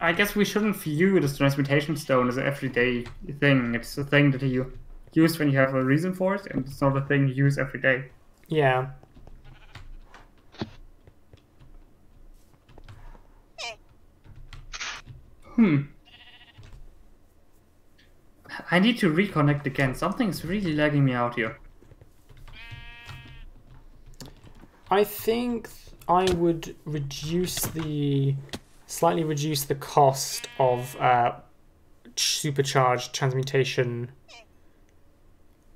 I guess we shouldn't view this transmutation stone as an everyday thing. It's a thing that you use when you have a reason for it, and it's not a thing you use every day. Yeah. I need to reconnect again. Something's really lagging me out here. I think I would slightly reduce the cost of supercharged transmutation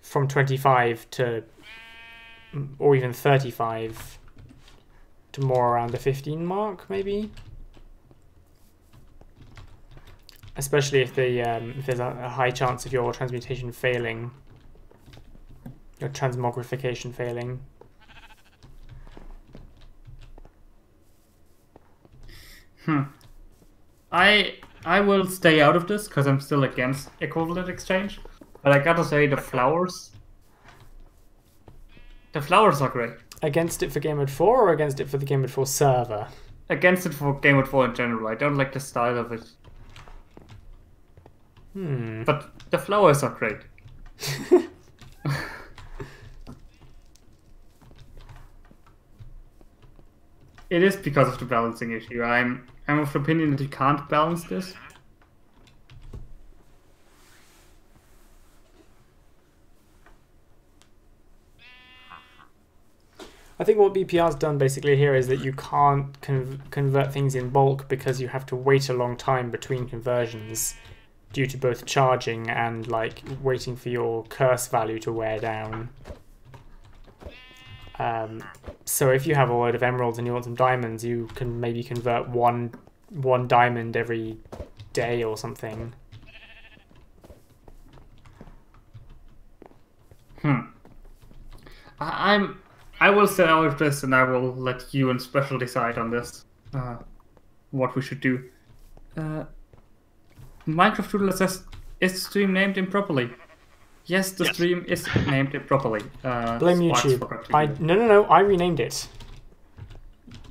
from 25 to, or even 35 to more around the 15 mark, maybe. Especially if if there's a high chance of your transmutation failing, your transmogrification failing. I will stay out of this because I'm still against equivalent exchange. But I gotta say the flowers are great. Against it for Gamemode 4 or against it for the Gamemode 4 server? Against it for Gamemode 4 in general. I don't like the style of it. But the flowers are great. It is because of the balancing issue. I'm of the opinion that you can't balance this. I think what BPR's done basically here is that you can't convert things in bulk because you have to wait a long time between conversions due to both charging and like waiting for your curse value to wear down. So if you have a load of emeralds and you want some diamonds, you can maybe convert one diamond every day or something. I will stay out of this, and I will let you and Special decide on this. What we should do. Minecraft Doodler says, is the stream named improperly? Yes, the stream is named improperly. Blame YouTube. No, I renamed it.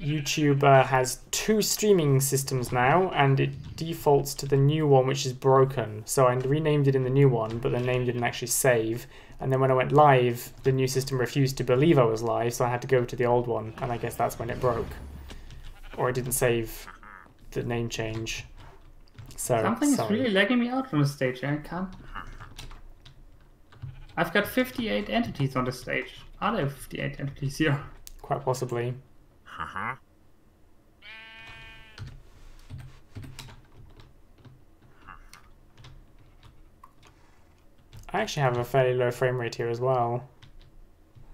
YouTube has 2 streaming systems now, and it defaults to the new one, which is broken. So I renamed it in the new one, but the name didn't actually save. And then when I went live, the new system refused to believe I was live, so I had to go to the old one, and I guess that's when it broke. Or it didn't save the name change. So something is really lagging me out from the stage. I can't. I've got 58 entities on the stage. Are there 58 entities here? Quite possibly. I actually have a fairly low frame rate here as well.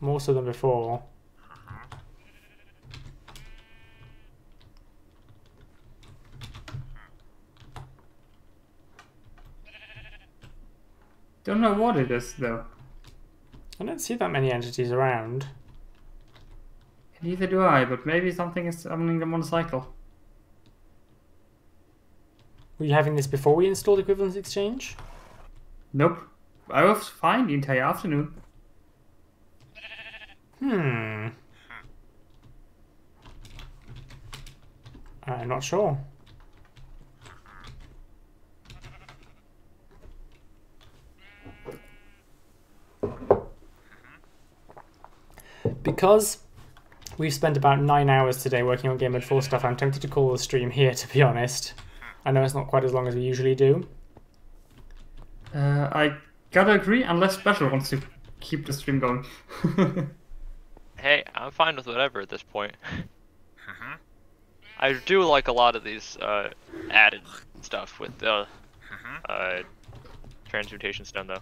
More so than before. Don't know what it is though. I don't see that many entities around. Neither do I, but maybe something is summoning them on a cycle. Were you having this before we installed Equivalence Exchange? Nope. I was fine the entire afternoon. I'm not sure. Because we've spent about 9 hours today working on Gamemode 4 stuff, I'm tempted to call the stream here, to be honest. I know it's not quite as long as we usually do. I gotta agree, unless Special wants to keep the stream going. Hey, I'm fine with whatever at this point. I do like a lot of these added stuff with the transmutation stone, though.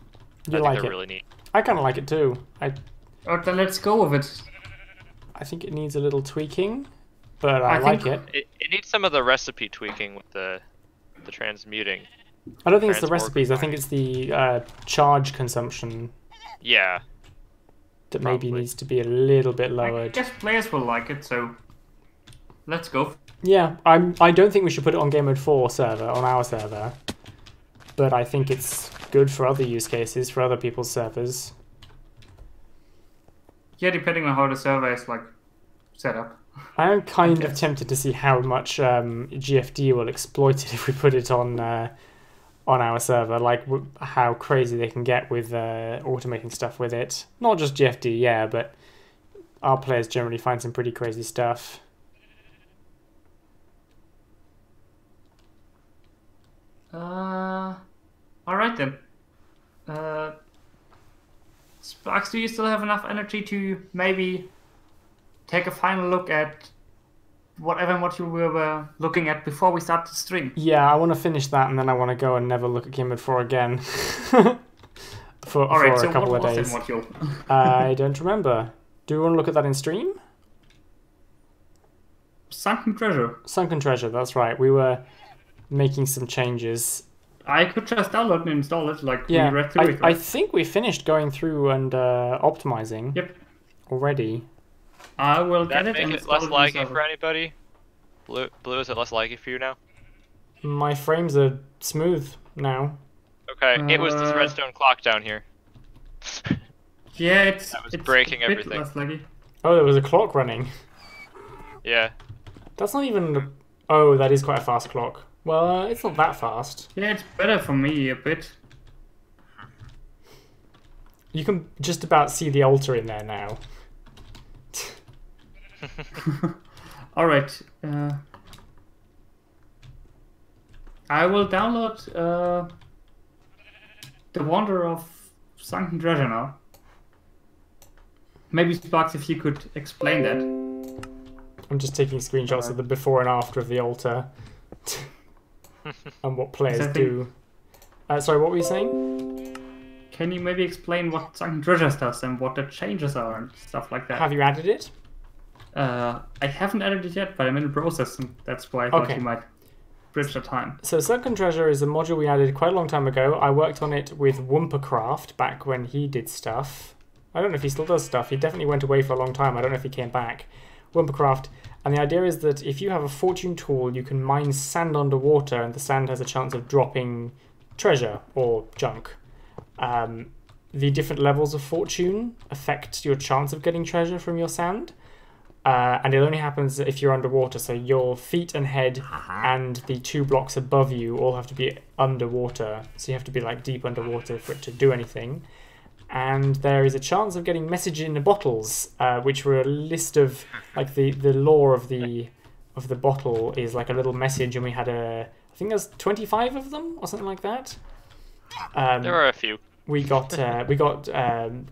I think they're really neat. I kind of like it too. Then let's go with it. I think it needs a little tweaking, but I like it. It needs some of the recipe tweaking with the transmuting. I don't think it's the recipes. I think it's the charge consumption. Yeah. That maybe needs to be a little bit lowered. I guess players will like it, so let's go. Yeah, I don't think we should put it on Gamemode 4 server, on our server. But I think it's good for other use cases, for other people's servers. Yeah, depending on how the server is like set up. I'm kind of tempted to see how much GFD will exploit it if we put it on our server, like how crazy they can get with automating stuff with it. Not just GFD, yeah, but our players generally find some pretty crazy stuff. Alright then. Sparks, do you still have enough energy to maybe take a final look at whatever module we were looking at before we start the stream? Yeah, I want to finish that and then I want to go and never look at Gamemode 4 again. for Alright, so a couple what of was days. that module? I don't remember. Do you want to look at that in stream? Sunken Treasure. Sunken Treasure, that's right. We were making some changes. I could just download and install it, like Yeah, we read through it. I Right? think we finished going through and optimizing Yep. already. I will That get it make and it install less it on the laggy server. for anybody? Blue, is it less laggy for you now? My frames are smooth now. Okay, it was this redstone clock down here. Yeah, That was it's breaking a bit everything. less laggy. Oh, there was a clock running. Yeah. That's not even... Oh, that is quite a fast clock. Well, it's not that fast. Yeah, it's better for me a bit. You can just about see the altar in there now. Alright. I will download the Wonder of Sunken Treasure now. Maybe Sparks, if you could explain that. I'm just taking screenshots of the before and after of the altar. And what players do. Sorry, what were you saying? Can you maybe explain what Sunken Treasure does and what the changes are and stuff like that? Have you added it? I haven't added it yet, but I'm in the process, and that's why I thought Okay. you might bridge the time. So Sunken Treasure is a module we added quite a long time ago. I worked on it with Wumpercraft back when he did stuff. I don't know if he still does stuff. He definitely went away for a long time. I don't know if he came back. Wumpercraft. And the idea is that if you have a fortune tool, you can mine sand underwater, and the sand has a chance of dropping treasure or junk. The different levels of fortune affect your chance of getting treasure from your sand. And it only happens if you're underwater, so your feet and head and the 2 blocks above you all have to be underwater. So you have to be like deep underwater for it to do anything. And there is a chance of getting message in the bottles, which were a list of like the lore of the bottle is like a little message, and we had I think there's 25 of them or something like that. There are a few. We got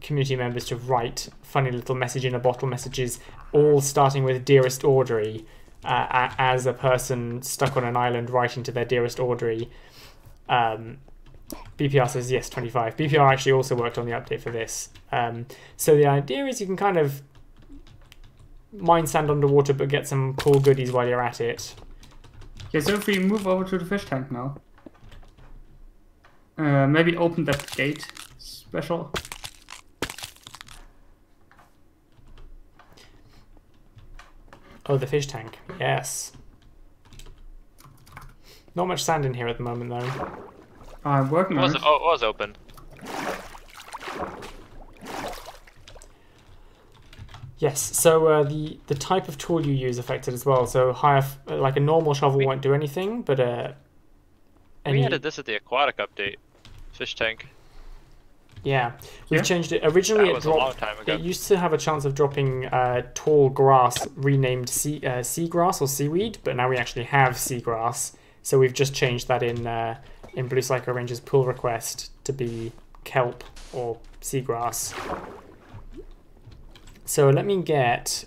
community members to write funny little message in a bottle messages, all starting with "Dearest Audrey," as a person stuck on an island writing to their dearest Audrey. BPR says yes, 25. BPR actually also worked on the update for this. So the idea is you can kind of mine sand underwater, but get some cool goodies while you're at it. Yeah, so if we move over to the fish tank now. Maybe open that gate special. Oh, the fish tank. Yes. Not much sand in here at the moment, though. I'm working on it. It was open. Yes, so the type of tool you use affected as well. So like a normal shovel won't do anything, but We added this at the aquatic update. Fish tank. Yeah, we've Yeah. changed it. Originally, That it was a long dropped. time ago. It used to have a chance of dropping tall grass, renamed seagrass or seaweed, but now we actually have seagrass. So we've just changed that in BluePsychoRanger's pull request to be kelp or seagrass. So let me get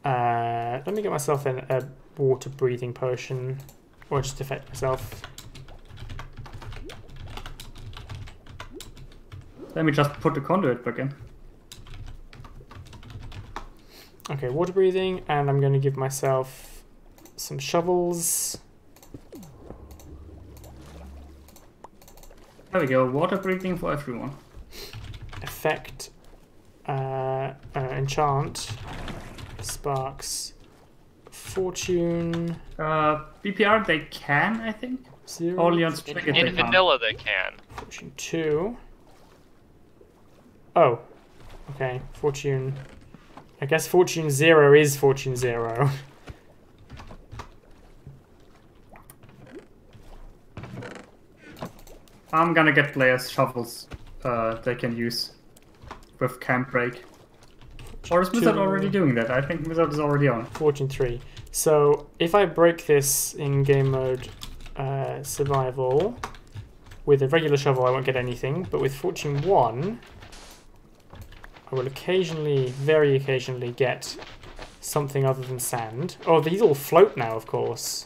myself a water breathing potion, or just affect myself. Let me just put the conduit back in. Okay, water breathing, and I'm going to give myself some shovels. There we go, water breathing for everyone. Effect, enchant, sparks, fortune. BPR, they can, I think. 0. Only on Spigot they In can't. vanilla they can. Fortune 2. Oh. Okay, Fortune... I guess Fortune 0 is Fortune 0. I'm gonna get players shovels they can use with Camp Break. Or is Wizard already doing that? I think Wizard is already on. Fortune 3. So if I break this in game mode survival with a regular shovel, I won't get anything. But with Fortune 1, I will occasionally, very occasionally, get something other than sand. Oh, these all float now, of course.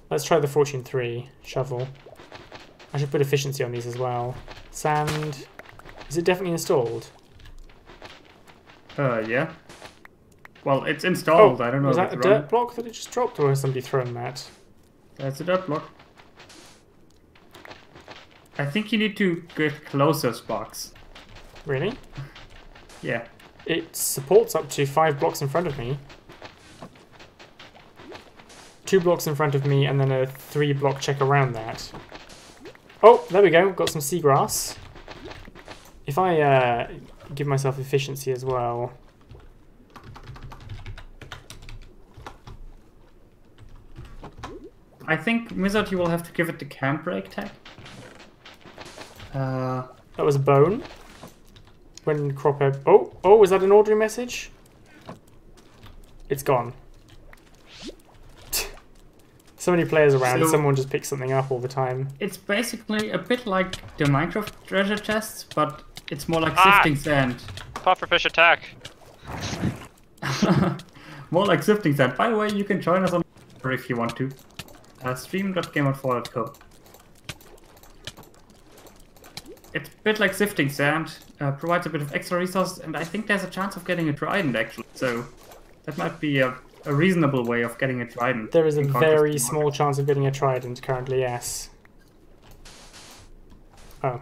Let's try the Fortune 3 shovel. I should put efficiency on these as well. Sand. Is it definitely installed? Yeah. Well, it's installed. I don't know Was if that a it's dirt run. block that it just dropped, or has somebody thrown that? That's a dirt block. I think you need to get closer, Sparks. Really? Yeah. It supports up to 5 blocks in front of me. 2 blocks in front of me, and then a 3 block check around that. Oh, there we go. Got some seagrass. If I give myself efficiency as well. I think Wizard, you will have to give it the Camp Break tag. That was a bone. When Cropper... Oh, was that an ordering message? It's gone. So many players around, So- someone just picks something up all the time. It's basically a bit like the Minecraft treasure chests, but it's more like sifting sand. Pufferfish attack. More like sifting sand. By the way, you can join us on if you want to. Stream.gamemode4.co. It's a bit like sifting sand, provides a bit of extra resources, and I think there's a chance of getting a trident actually. So that might be a reasonable way of getting a trident. There is a in contrast very to small chance of getting a trident currently, yes. Oh.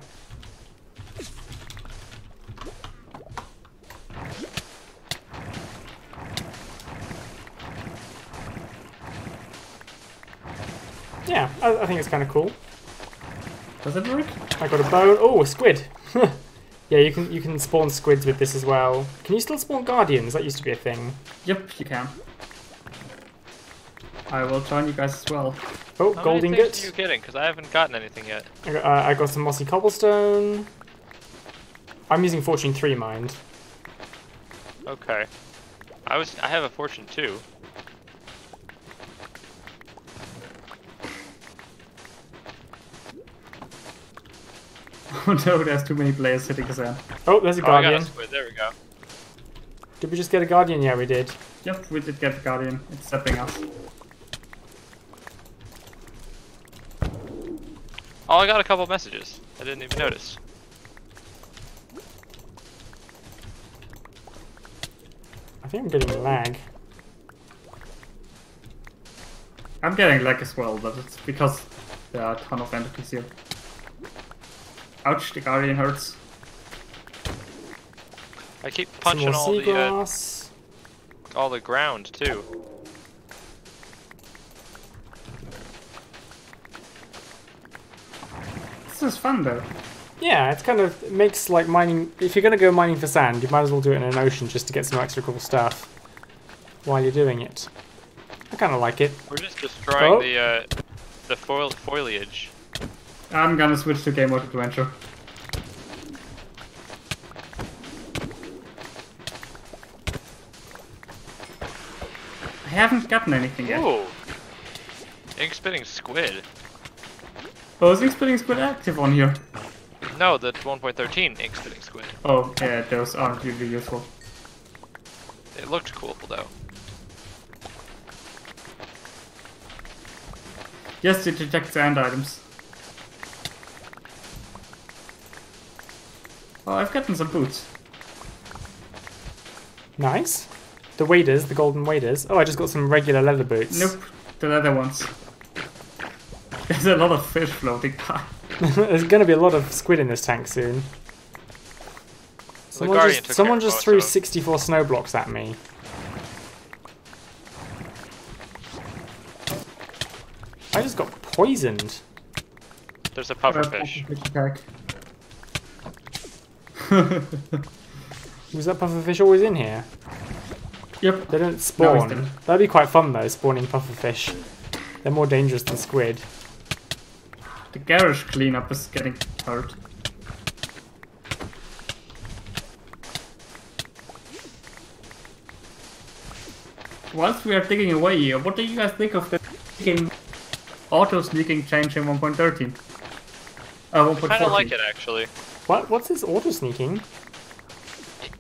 Yeah, I think it's kind of cool. Does it work? I got a bone. Oh, a squid. Yeah, you can spawn squids with this as well. Can you still spawn guardians? That used to be a thing. Yep, you can. I will join you guys as well. Oh, How gold many things ingot. are you getting? Because I haven't gotten anything yet. I got some mossy cobblestone. I'm using Fortune 3, mind. Okay. I have a fortune too. Oh no, there's too many players sitting sand. Oh, there's a Oh, I got guardian. a squid. There we go. Did we just get a guardian? Yeah, we did. Yep, we did get the Guardian. It's stepping us. Oh, I got a couple messages. I didn't even notice. I think I'm getting lag. I'm getting lag as well, but it's because there are a ton of entities here. Ouch, the Guardian hurts. I keep Some punching more seagrass. all the ground too. This is fun though. Yeah, it's kind of, it makes like mining, if you're going to go mining for sand, you might as well do it in an ocean just to get some extra cool stuff while you're doing it. I kind of like it. We're just destroying Oh. the foliage. I'm gonna switch to Gamemode Adventure. I haven't gotten anything yet. Ooh. Ink spitting squid. Oh, is Ink Spitting Squid active on here? No, the 1.13 ink spitting squid. Oh, yeah, those aren't really useful. It looked cool though. Yes, it detects sand items. Oh, I've gotten some boots. Nice. The waders, the golden waders. Oh, I just got some regular leather boots. Nope, the leather ones. There's a lot of fish floating by. There's going to be a lot of squid in this tank soon. Guardian took Someone care of just most threw of them. 64 snow blocks at me. I just got poisoned. There's a pufferfish. Attack. Was that pufferfish always in here? Yep. They don't No, spawn. he's dead. That'd be quite fun though, spawning pufferfish. They're more dangerous than squid. The garage cleanup is getting hurt. Whilst we are digging away here, what do you guys think of the auto-sneaking change in 1.13? 1.14. Kind of like it actually. What's this auto sneaking?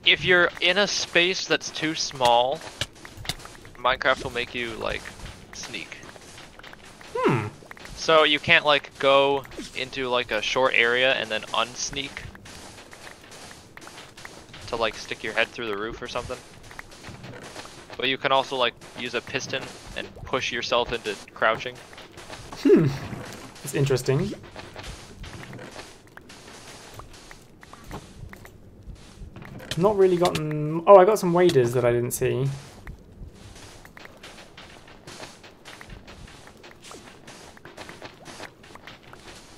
If you're in a space that's too small, Minecraft will make you like sneak. So you can't like go into like a short area and then unsneak to like stick your head through the roof or something. But you can also like use a piston and push yourself into crouching. It's interesting. Not really gotten... Oh, I got some waders that I didn't see.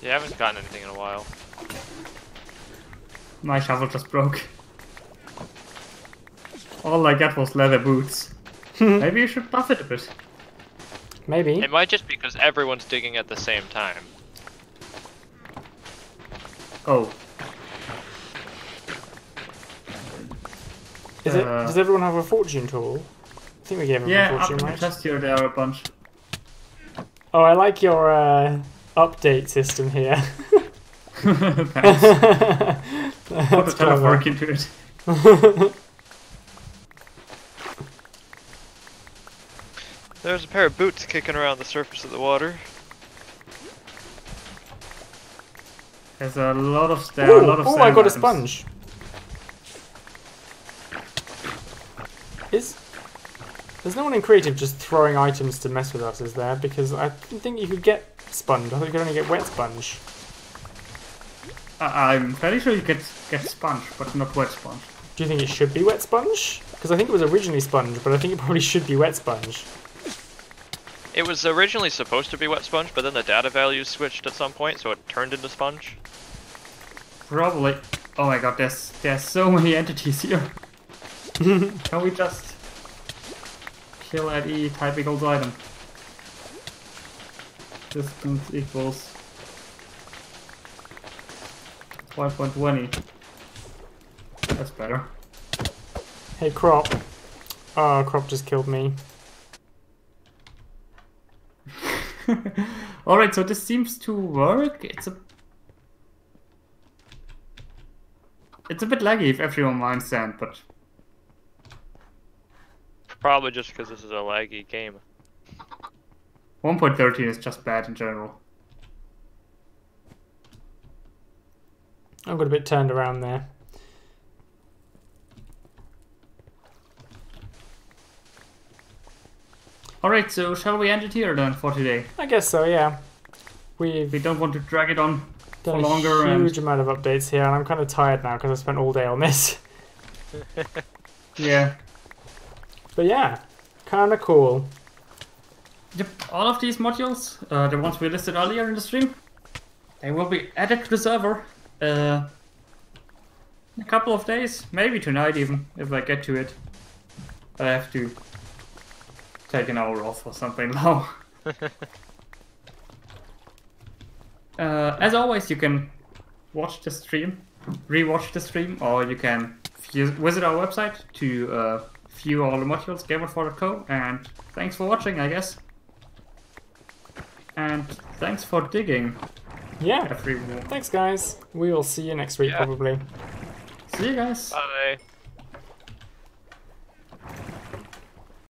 You haven't gotten anything in a while. My shovel just broke. All I got was leather boots. Maybe you should buff it a bit. Maybe. It might just be because everyone's digging at the same time. Oh. Does everyone have a fortune tool? I think we gave him Yeah, a up fortune, in the right? chest here there are a bunch. Oh, I like your update system here. Thanks. Put a That's ton of clever. work into it. There's a pair of boots kicking around the surface of the water. There's a lot of there are a lot of Oh, sand I got a items. sponge. There's no one in creative just throwing items to mess with us, is there? Because I didn't think you could get sponge. I thought you could only get wet sponge. I'm fairly sure you get sponge, but not wet sponge. Do you think it should be wet sponge? Because I think it was originally sponge, but I think it probably should be wet sponge. It was originally supposed to be wet sponge, but then the data values switched at some point, so it turned into sponge. Probably. Oh my god, there's so many entities here. Can we just kill at E type equals item? Distance equals 1.20. That's better. Hey, Crop. Oh, Crop just killed me. Alright, so this seems to work. It's a bit laggy if everyone mines sand, but Probably just because this is a laggy game. 1.13 is just bad in general. I got a bit turned around there. Alright, so shall we end it here then for today? I guess so, yeah. We We've don't want to drag it on for done longer a and huge amount of updates here, and I'm kind of tired now because I spent all day on this. yeah. But yeah, kind of cool. Yep, all of these modules, the ones we listed earlier in the stream, they will be added to the server in a couple of days, maybe tonight even, if I get to it. But I have to take an hour off or something now. As always, you can watch the stream, rewatch the stream, or you can visit our website to view all the modules, Gamemode.co, and thanks for watching, I guess. And thanks for digging, Yeah, everyone. thanks guys. We will see you next week Yeah. probably. See you guys. Bye.